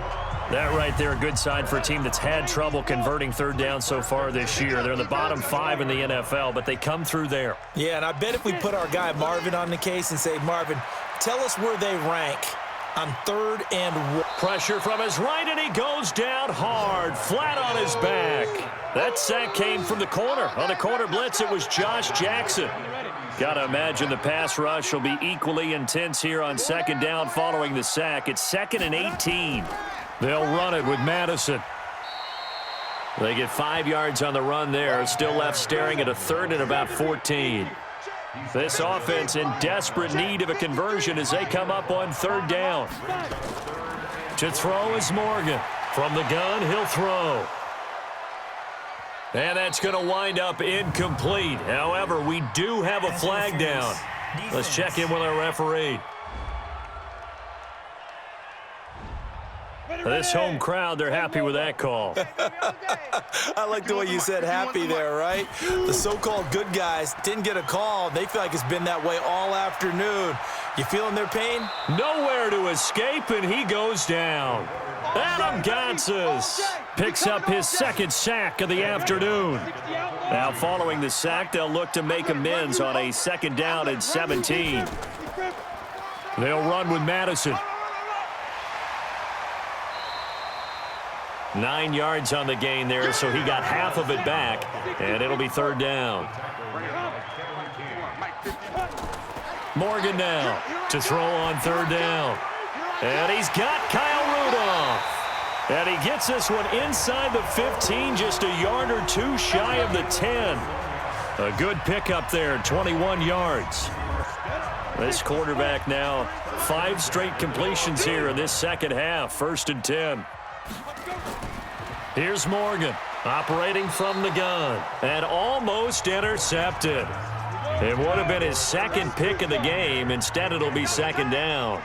That right there, a good sign for a team that's had trouble converting 3rd down so far this year. They're in the bottom 5 in the NFL, but they come through there. Yeah, and I bet if we put our guy Marvin on the case and say, Marvin, tell us where they rank on 3rd and 1. Pressure from his right, and he goes down hard, flat on his back. That sack came from the corner. On the corner blitz, it was Josh Jackson. Got to imagine the pass rush will be equally intense here on 2nd down following the sack. It's 2nd and 18. They'll run it with Madison. They get 5 yards on the run there. Still left staring at a 3rd and about 14. This offense in desperate need of a conversion as they come up on 3rd down. To throw is Morgan. From the gun, he'll throw. And that's going to wind up incomplete. However, we do have a flag down. Let's check in with our referee. This home crowd, they're happy with that call. I like the way you said happy there, right? The so-called good guys didn't get a call. They feel like it's been that way all afternoon. You feeling their pain? Nowhere to escape, and he goes down. Adam Gotsis picks up his 2nd sack of the afternoon. Now, following the sack, they'll look to make amends on a 2nd down and 17. They'll run with Madison. 9 yards on the gain there, so he got half of it back, and it'll be 3rd down. Morgan now to throw on 3rd down. And he's got Kyle Rudolph. And he gets this one inside the 15, just a yard or 2 shy of the 10. A good pickup there, 21 yards. This quarterback now, 5 straight completions here in this 2nd half, 1st and 10. Here's Morgan, operating from the gun, and almost intercepted. It would have been his 2nd pick of the game. Instead, it'll be 2nd down.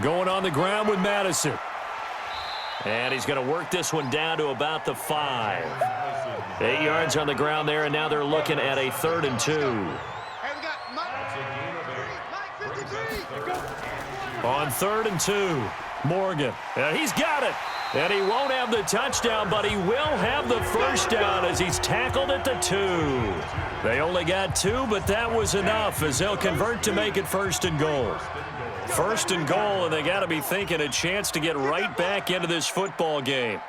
Going on the ground with Madison. And he's going to work this one down to about the 5. 8 yards on the ground there, and now they're looking at a 3rd and 2. On 3rd and 2, Morgan. And he's got it. And he won't have the touchdown, but he will have the first down as he's tackled at the 2. They only got 2, but that was enough as they'll convert to make it 1st and goal. 1st and goal, and they got to be thinking a chance to get right back into this football game.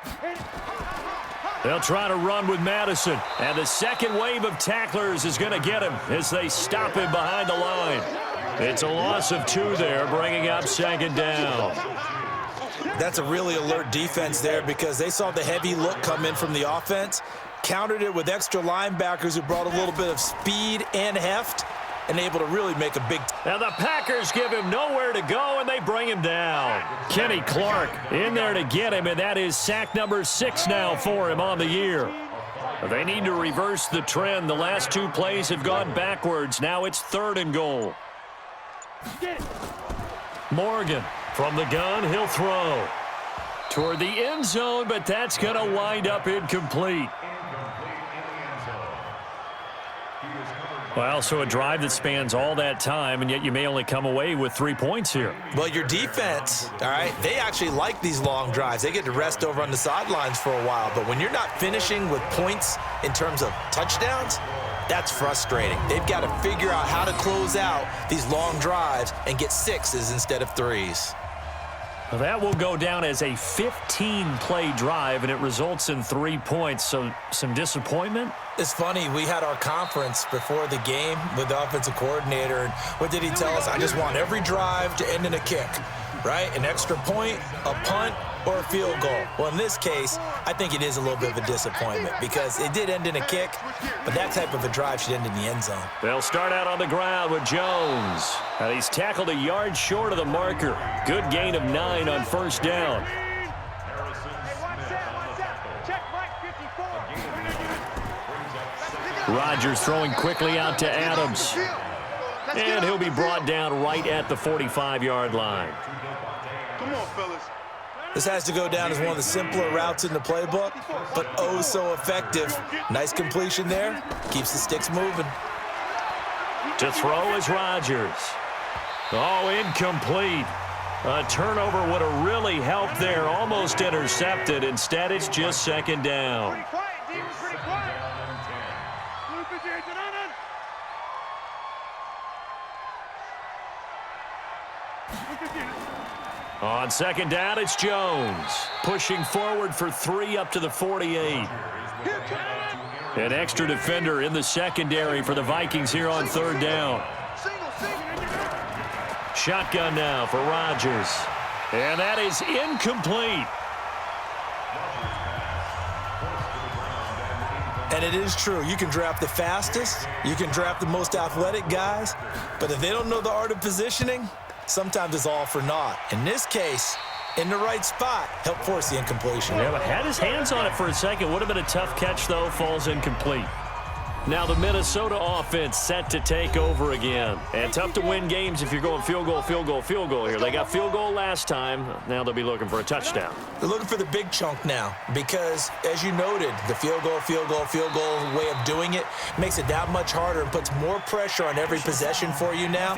They'll try to run with Madison, and the second wave of tacklers is going to get him as they stop him behind the line. It's a loss of 2 there, bringing up 2nd down. That's a really alert defense there because they saw the heavy look come in from the offense, countered it with extra linebackers who brought a little bit of speed and heft, and able to really make a big... Now the Packers give him nowhere to go, and they bring him down. Kenny Clark in there to get him, and that is sack number 6 now for him on the year. They need to reverse the trend. The last 2 plays have gone backwards. Now it's 3rd and goal. Morgan from the gun, he'll throw toward the end zone, but that's going to wind up incomplete. Well, so a drive that spans all that time, and yet you may only come away with 3 points here. Well, your defense, all right, they actually like these long drives. They get to rest over on the sidelines for a while, but when you're not finishing with points in terms of touchdowns, that's frustrating. They've got to figure out how to close out these long drives and get 6s instead of 3s. Well, that will go down as a 15-play drive, and it results in 3 points. So some disappointment? It's funny, we had our conference before the game with the offensive coordinator, and what did he tell us? I just want every drive to end in a kick, right? An extra point, a punt, or a field goal. Well, in this case, I think it is a little bit of a disappointment because it did end in a kick, but that type of a drive should end in the end zone. They'll start out on the ground with Jones. And he's tackled a yard short of the marker. Good gain of 9 on 1st down. Rodgers throwing quickly out to Adams. And he'll be brought down right at the 45-yard line. Come on, fellas. This has to go down as one of the simpler routes in the playbook, but oh so effective. Nice completion there. Keeps the sticks moving. To throw is Rodgers. Oh, incomplete. A turnover would have really helped there. Almost intercepted. Instead, it's just 2nd down. On 2nd down, it's Jones. Pushing forward for 3 up to the 48. An extra defender in the secondary for the Vikings here on 3rd down. Shotgun now for Rodgers. And that is incomplete. And it is true. You can draft the fastest. You can draft the most athletic guys. But if they don't know the art of positioning, sometimes it's all for naught. In this case, in the right spot, helped force the incompletion. Yeah, but had his hands on it for a second. Would have been a tough catch, though. Falls incomplete. Now the Minnesota offense set to take over again. And tough to win games if you're going field goal, field goal, field goal here. They got field goal last time. Now they'll be looking for a touchdown. They're looking for the big chunk now because, as you noted, the field goal way of doing it makes it that much harder and puts more pressure on every possession for you now.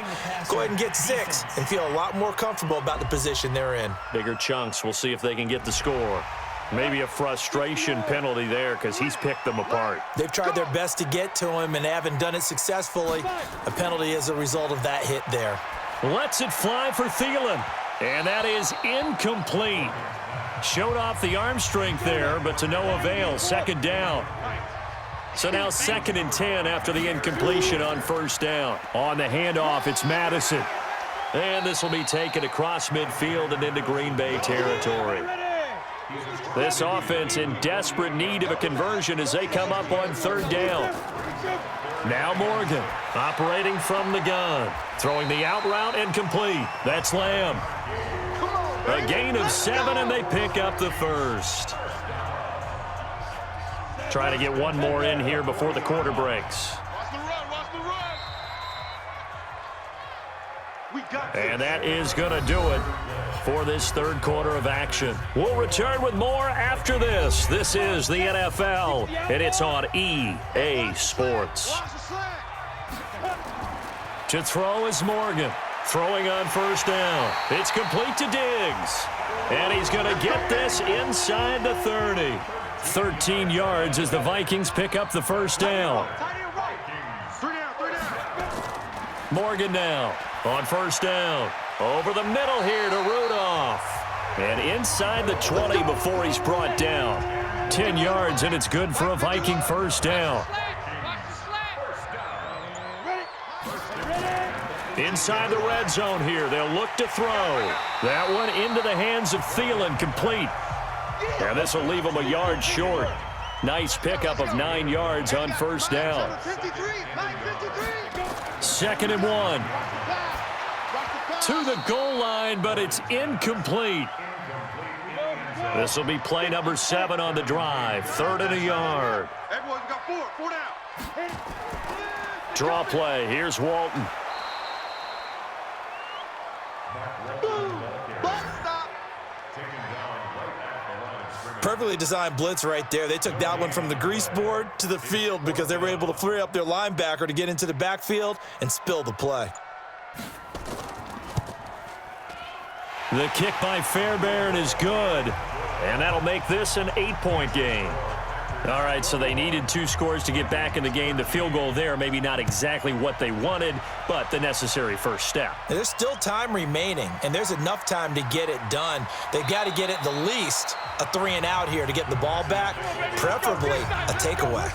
Go ahead and get 6 and feel a lot more comfortable about the position they're in. Bigger chunks. We'll see if they can get the score. Maybe a frustration penalty there because he's picked them apart. They've tried their best to get to him and haven't done it successfully. A penalty is a result of that hit there. Lets it fly for Thielen. And that is incomplete. Showed off the arm strength there, but to no avail. 2nd down. So now 2nd and 10 after the incompletion on 1st down. On the handoff, it's Madison. And this will be taken across midfield and into Green Bay territory. This offense in desperate need of a conversion as they come up on 3rd down. Now Morgan operating from the gun. Throwing the out route and complete. That's Lamb. A gain of 7, and they pick up the 1st. Trying to get one more in here before the quarter breaks. And that is going to do it for this 3rd quarter of action. We'll return with more after this. This is the NFL, and it's on EA Sports. To throw is Morgan. Throwing on first down. It's complete to Diggs. And he's going to get this inside the 30. 13 yards as the Vikings pick up the first down. Morgan now on first down. Over the middle here to Rudolph. And inside the 20 before he's brought down. 10 yards, and it's good for a Viking first down. Inside the red zone here, they'll look to throw. That one into the hands of Thielen, complete. And this will leave him a yard short. Nice pickup of 9 yards on first down. 2nd and 1. To the goal line, but it's incomplete. This will be play number 7 on the drive. 3rd and a yard. Everyone's got 4 down. Draw play. Here's Walton. Perfectly designed blitz right there. They took that one from the grease board to the field because they were able to free up their linebacker to get into the backfield and spill the play. The kick by Fairbairn is good. And that'll make this an 8-point game. All right, so they needed 2 scores to get back in the game. The field goal there, maybe not exactly what they wanted, but the necessary first step. There's still time remaining, and there's enough time to get it done. They've got to get it the least a 3 and out here to get the ball back, preferably a takeaway.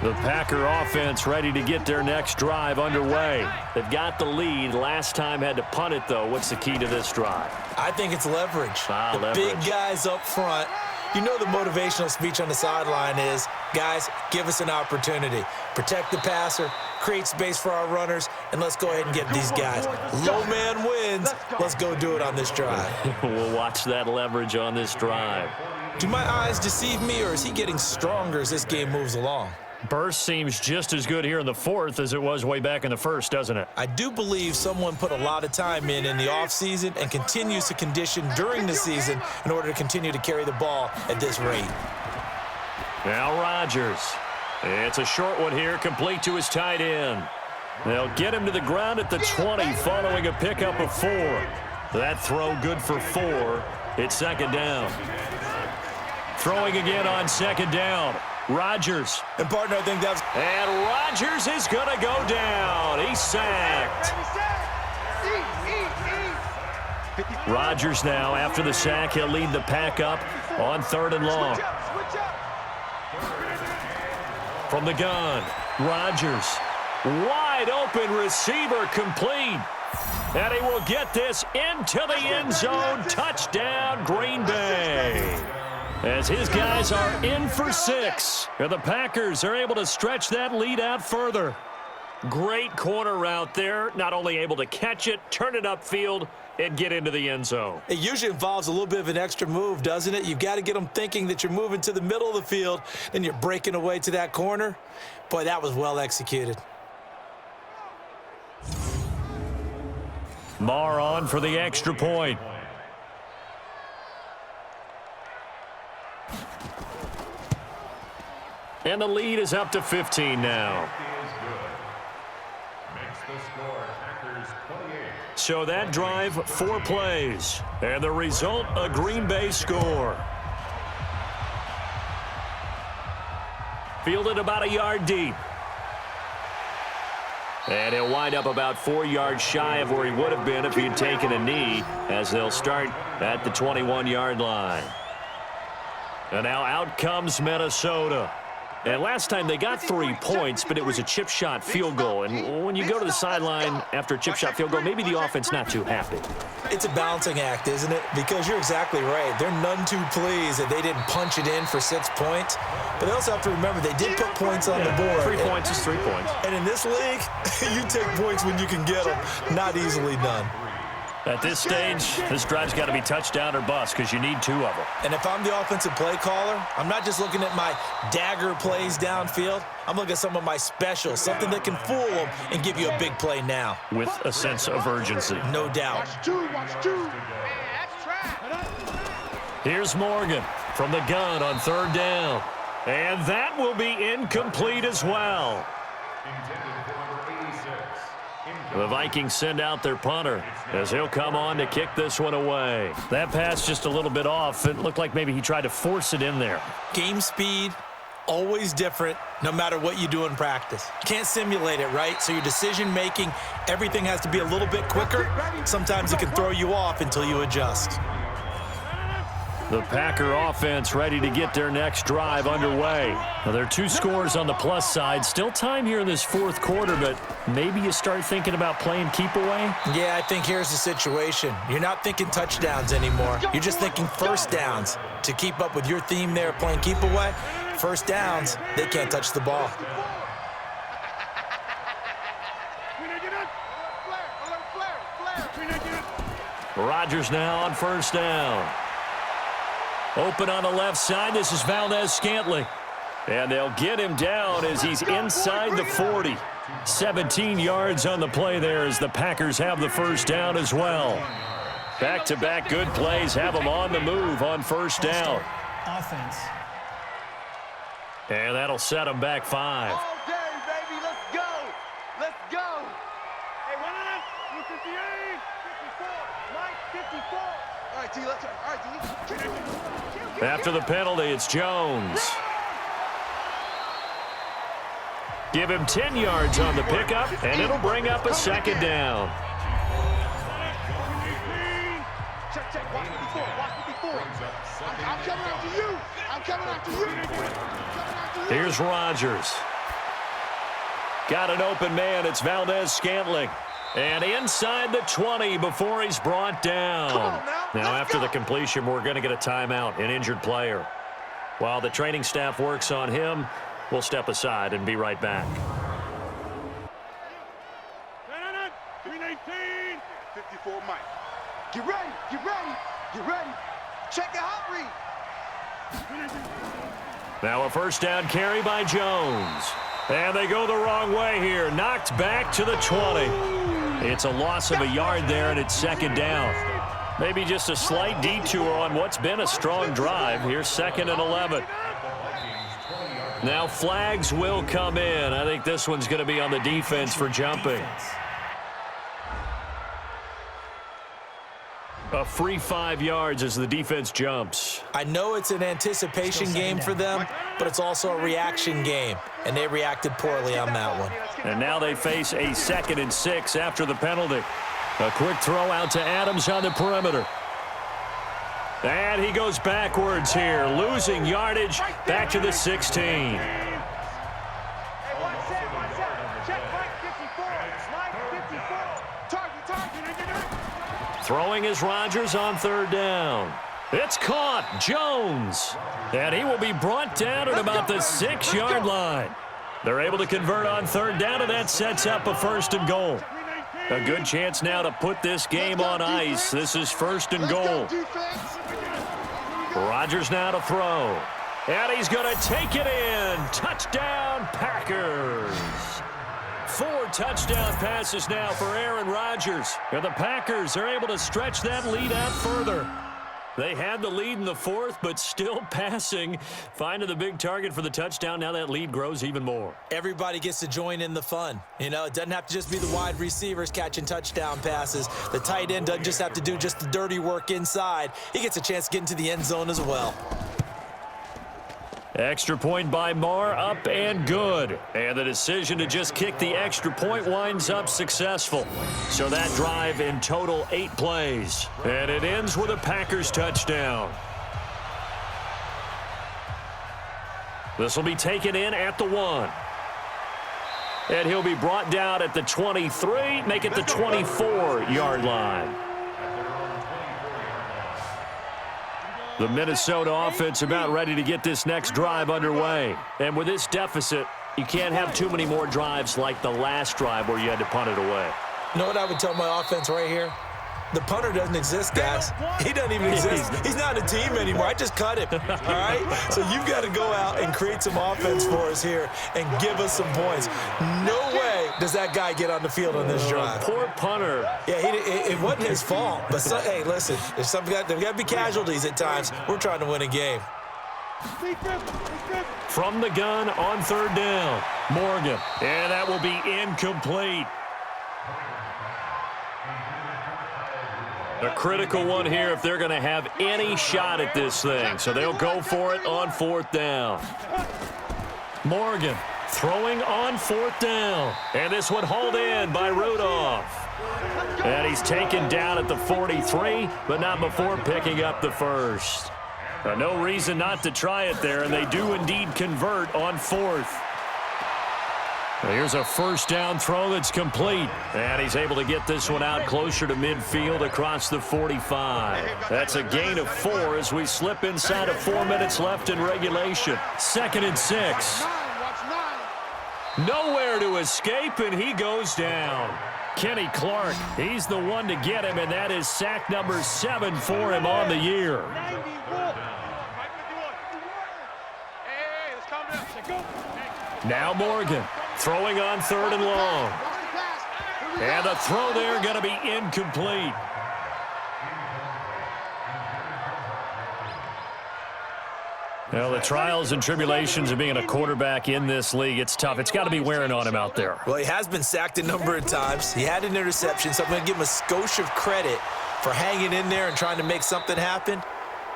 The Packer offense ready to get their next drive underway. They've got the lead. Last time had to punt it, though. What's the key to this drive? I think it's leverage. The big guys up front. You know the motivational speech on the sideline is, guys, give us an opportunity. Protect the passer, create space for our runners, and let's go ahead and get these guys. Low man wins. Let's go do it on this drive. We'll watch that leverage on this drive. Do my eyes deceive me, or is he getting stronger as this game moves along? Burst seems just as good here in the 4th as it was way back in the 1st, doesn't it? I do believe someone put a lot of time in the offseason and continues to condition during the season in order to continue to carry the ball at this rate. Now Rodgers. It's a short one here, complete to his tight end. They'll get him to the ground at the 20 following a pickup of 4. That throw good for 4. It's 2nd down. Throwing again on 2nd down. Rodgers. And, partner, I think that's... And Rodgers is going to go down. He's sacked. Rodgers now, after the sack, he'll lead the pack up on 3rd and long. From the gun, Rodgers. Wide open receiver, complete. And he will get this into the end zone. Touchdown, Green Bay. As his guys are in for 6. And the Packers are able to stretch that lead out further. Great corner route there. Not only able to catch it, turn it upfield, and get into the end zone. It usually involves a little bit of an extra move, doesn't it? You've got to get them thinking that you're moving to the middle of the field, and you're breaking away to that corner. Boy, that was well executed. Marr on for the extra point. And the lead is up to 15 now. So that drive, 4 plays. And the result, a Green Bay score. Fielded about a yard deep. And he'll wind up about 4 yards shy of where he would have been if he had taken a knee, as they'll start at the 21-yard line. And now out comes Minnesota. And last time they got 3 points, but it was a chip shot field goal. And when you go to the sideline after a chip shot field goal, maybe the offense not too happy. It's a balancing act, isn't it? Because you're exactly right. They're none too pleased that they didn't punch it in for 6 points. But they also have to remember they did put points on the board. 3 points is 3 points. And in this league, you take points when you can get them. Not easily done. At this stage, this drive's got to be touchdown or bust because you need 2 of them. And if I'm the offensive play caller, I'm not just looking at my dagger plays downfield. I'm looking at some of my specials, something that can fool them and give you a big play now. With a sense of urgency. No doubt. Watch two. Man, that's trash. Here's Morgan from the gun on 3rd down. And that will be incomplete as well. The Vikings send out their punter as he'll come on to kick this one away. That pass just a little bit off. It looked like maybe he tried to force it in there. Game speed, always different, no matter what you do in practice. Can't simulate it, right? So your decision-making, everything has to be a little bit quicker. Sometimes it can throw you off until you adjust. The Packer offense ready to get their next drive underway. Now, there are 2 scores on the plus side. Still time here in this fourth quarter, but maybe you start thinking about playing keep away? Yeah, I think here's the situation. You're not thinking touchdowns anymore. You're just thinking first downs. To keep up with your theme there, playing keep away, first downs, they can't touch the ball. Rodgers now on first down. Open on the left side. This is Valdez-Scantling. And they'll get him down as he's inside the 40. 17 yards on the play there as the Packers have the first down as well. Back-to-back good plays have them on the move on first down. Offense. And that'll set them back 5. All day, baby. Let's go. Let's go. Hey, 158, 54, Mike, 54. All right, T, let's go. All right, T. After the penalty, it's Jones. Give him 10 yards on the pickup, and it'll bring up a second down. Check, check. Watch 54. Watch 54. I'm coming after you. I'm coming after you. Here's Rodgers. Got an open man. It's Valdez-Scantling. And inside the 20 before he's brought down. Now after the completion, we're going to get a timeout, an injured player. While the training staff works on him, we'll step aside and be right back. 54, Mike. Get ready. Get ready. Get ready. Check the hot read. Now a first down carry by Jones. And they go the wrong way here. Knocked back to the 20. It's a loss of a yard there, and it's second down. Maybe just a slight detour on what's been a strong drive. Here's 2nd and 11. Now flags will come in. I think this one's going to be on the defense for jumping. A free 5 yards as the defense jumps. I know it's an anticipation game for them, but it's also a reaction game, and they reacted poorly on that one. And now they face a 2nd and 6 after the penalty. A quick throw out to Adams on the perimeter. And he goes backwards here, losing yardage back to the 16. Throwing is Rodgers on third down. It's caught. Jones. And he will be brought down at about the 6-yard line. They're able to convert on third down, and that sets up a 1st and goal. A good chance now to put this game on ice. This is 1st and goal. Rodgers now to throw. And he's going to take it in. Touchdown, Packers. 4 touchdown passes now for Aaron Rodgers. And the Packers are able to stretch that lead out further. They had the lead in the 4th, but still passing. Finding the big target for the touchdown. Now that lead grows even more. Everybody gets to join in the fun. You know, it doesn't have to just be the wide receivers catching touchdown passes. The tight end doesn't just have to do just the dirty work inside. He gets a chance to get into the end zone as well. Extra point by Marr, up and good. And the decision to just kick the extra point winds up successful. So that drive in total 8 plays. And it ends with a Packers touchdown. This will be taken in at the 1. And he'll be brought down at the 23, make it the 24-yard line. The Minnesota offense about ready to get this next drive underway. And with this deficit, you can't have too many more drives like the last drive where you had to punt it away. You know what I would tell my offense right here? The punter doesn't exist, guys. He doesn't even exist. He's not a team anymore. I just cut him, all right? So you've got to go out and create some offense for us here and give us some points. No way does that guy get on the field on this drive. Poor punter. Yeah, it wasn't his fault. But, hey, listen, there's got to be casualties at times. We're trying to win a game. From the gun on third down, Morgan. And that will be incomplete. A critical one here if they're going to have any shot at this thing. So they'll go for it on 4th down. Morgan throwing on 4th down. And this one hauled in by Rudolph. And he's taken down at the 43, but not before picking up the first. No reason not to try it there, and they do indeed convert on 4th. Here's a 1st down throw that's complete. And he's able to get this one out closer to midfield across the 45. That's a gain of 4 as we slip inside of 4 minutes left in regulation. 2nd and 6. Nowhere to escape, and he goes down. Kenny Clark, he's the one to get him, and that is sack number 7 for him on the year. Now Morgan throwing on 3rd and long. And the throw there going to be incomplete. Well, the trials and tribulations of being a quarterback in this league, it's tough. It's got to be wearing on him out there. Well, he has been sacked a number of times. He had an interception, so I'm going to give him a skosh of credit for hanging in there and trying to make something happen,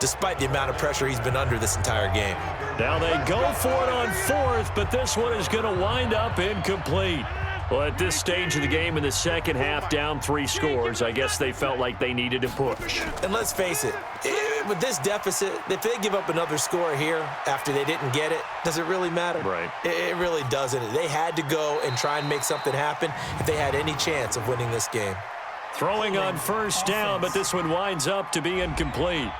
despite the amount of pressure he's been under this entire game. Now they go for it on 4th, but this one is going to wind up incomplete. Well, at this stage of the game in the second half, down 3 scores, I guess they felt like they needed to push. And let's face it, with this deficit, if they give up another score here after they didn't get it, does it really matter? Right. It really doesn't. They had to go and try and make something happen if they had any chance of winning this game. Throwing on 1st down, but this one winds up to be incomplete.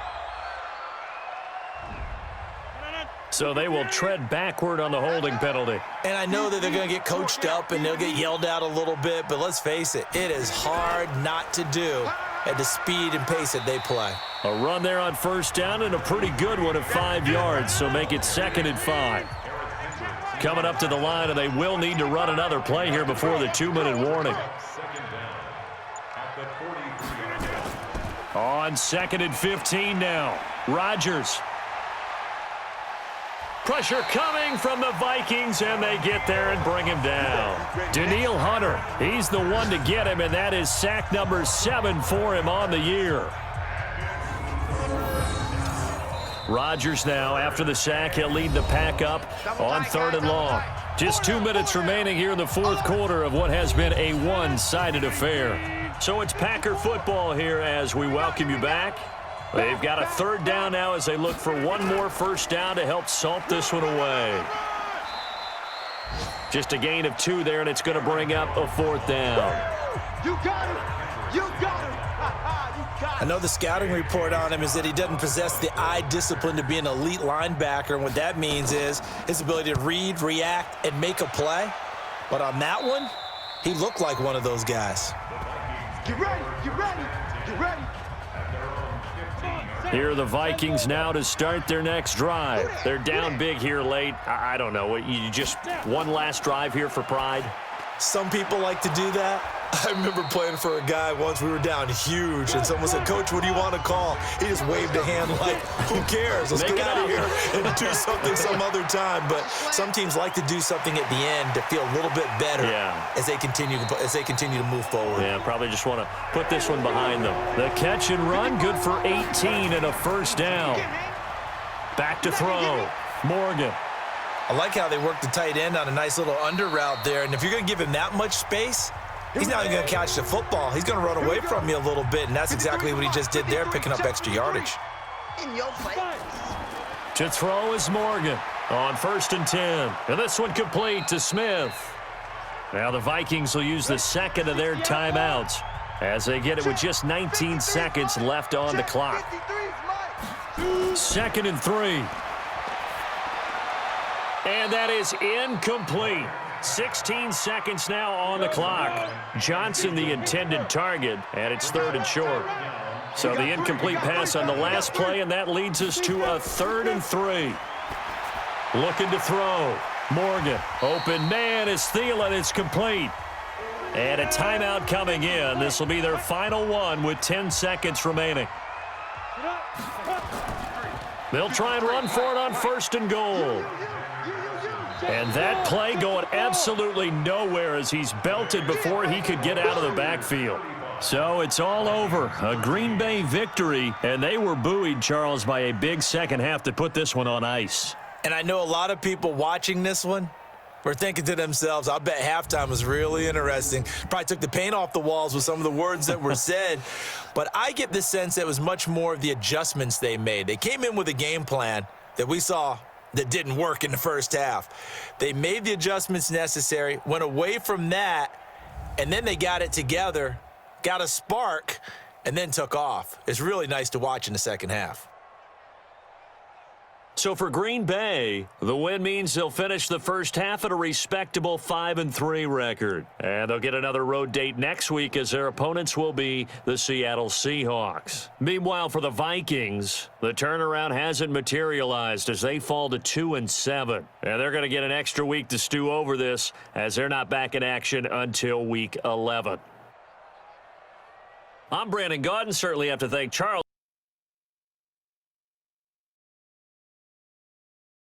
So they will tread backward on the holding penalty. And I know that they're going to get coached up and they'll get yelled out a little bit, but let's face it, it is hard not to do at the speed and pace that they play. A run there on 1st down and a pretty good one of 5 yards, so make it 2nd and 5. Coming up to the line, and they will need to run another play here before the 2-minute warning. On 2nd and 15 now, Rodgers. Pressure coming from the Vikings, and they get there and bring him down. Danielle Hunter, he's the one to get him, and that is sack number 7 for him on the year. Rodgers now, after the sack, he'll lead the pack up on 3rd and long. Just 2 minutes remaining here in the 4th quarter of what has been a one-sided affair. So it's Packer football here as we welcome you back. They've got a 3rd down now as they look for one more 1st down to help salt this one away. Just a gain of 2 there, and it's going to bring up a 4th down. You got it! You got it! I know the scouting report on him is that he doesn't possess the eye discipline to be an elite linebacker, and what that means is his ability to read, react, and make a play. But on that one, he looked like one of those guys. Get ready! Get ready! Get ready! Here are the Vikings now to start their next drive. They're down big here late. I don't know. You just one last drive here for pride? Some people like to do that. I remember playing for a guy once. We were down huge, and someone said, "Coach, what do you want to call?" He just waved a hand like, "Who cares? Let's get out of here and do something some other time." But some teams like to do something at the end to feel a little bit better as they continue to move forward. Yeah, probably just want to put this one behind them. The catch and run, good for 18 and a 1st down. Back to throw, Morgan. I like how they work the tight end on a nice little under route there, and if you're going to give him that much space, he's not even going to catch the football. He's going to run away from you a little bit, and that's exactly what he just did there, picking up extra yardage. In your face. To throw is Morgan on 1st and 10. And this one complete to Smith. Now the Vikings will use the 2nd of their timeouts as they get it with just 19 seconds left on the clock. 2nd and 3. And that is incomplete. 16 seconds now on the clock. Johnson the intended target, and it's 3rd and short. So the incomplete pass on the last play, and that leads us to a 3rd and 3. Looking to throw. Morgan, open man is Thielen. It's complete. And a timeout coming in. This will be their final one with 10 seconds remaining. They'll try and run for it on 1st and goal. And that play going absolutely nowhere as he's belted before he could get out of the backfield. So it's all over. A Green Bay victory, and they were buoyed, Charles, by a big second half to put this one on ice. And I know a lot of people watching this one were thinking to themselves, I bet halftime was really interesting. Probably took the paint off the walls with some of the words that were said. But I get the sense that it was much more of the adjustments they made. They came in with a game plan that we saw that didn't work in the first half. They made the adjustments necessary, went away from that, and then they got it together, got a spark, and then took off. It's really nice to watch in the second half. So for Green Bay, the win means they'll finish the first half at a respectable 5-3 record. And they'll get another road date next week as their opponents will be the Seattle Seahawks. Meanwhile, for the Vikings, the turnaround hasn't materialized as they fall to 2-7. And they're going to get an extra week to stew over this as they're not back in action until week 11. I'm Brandon Gaudin. Certainly have to thank Charles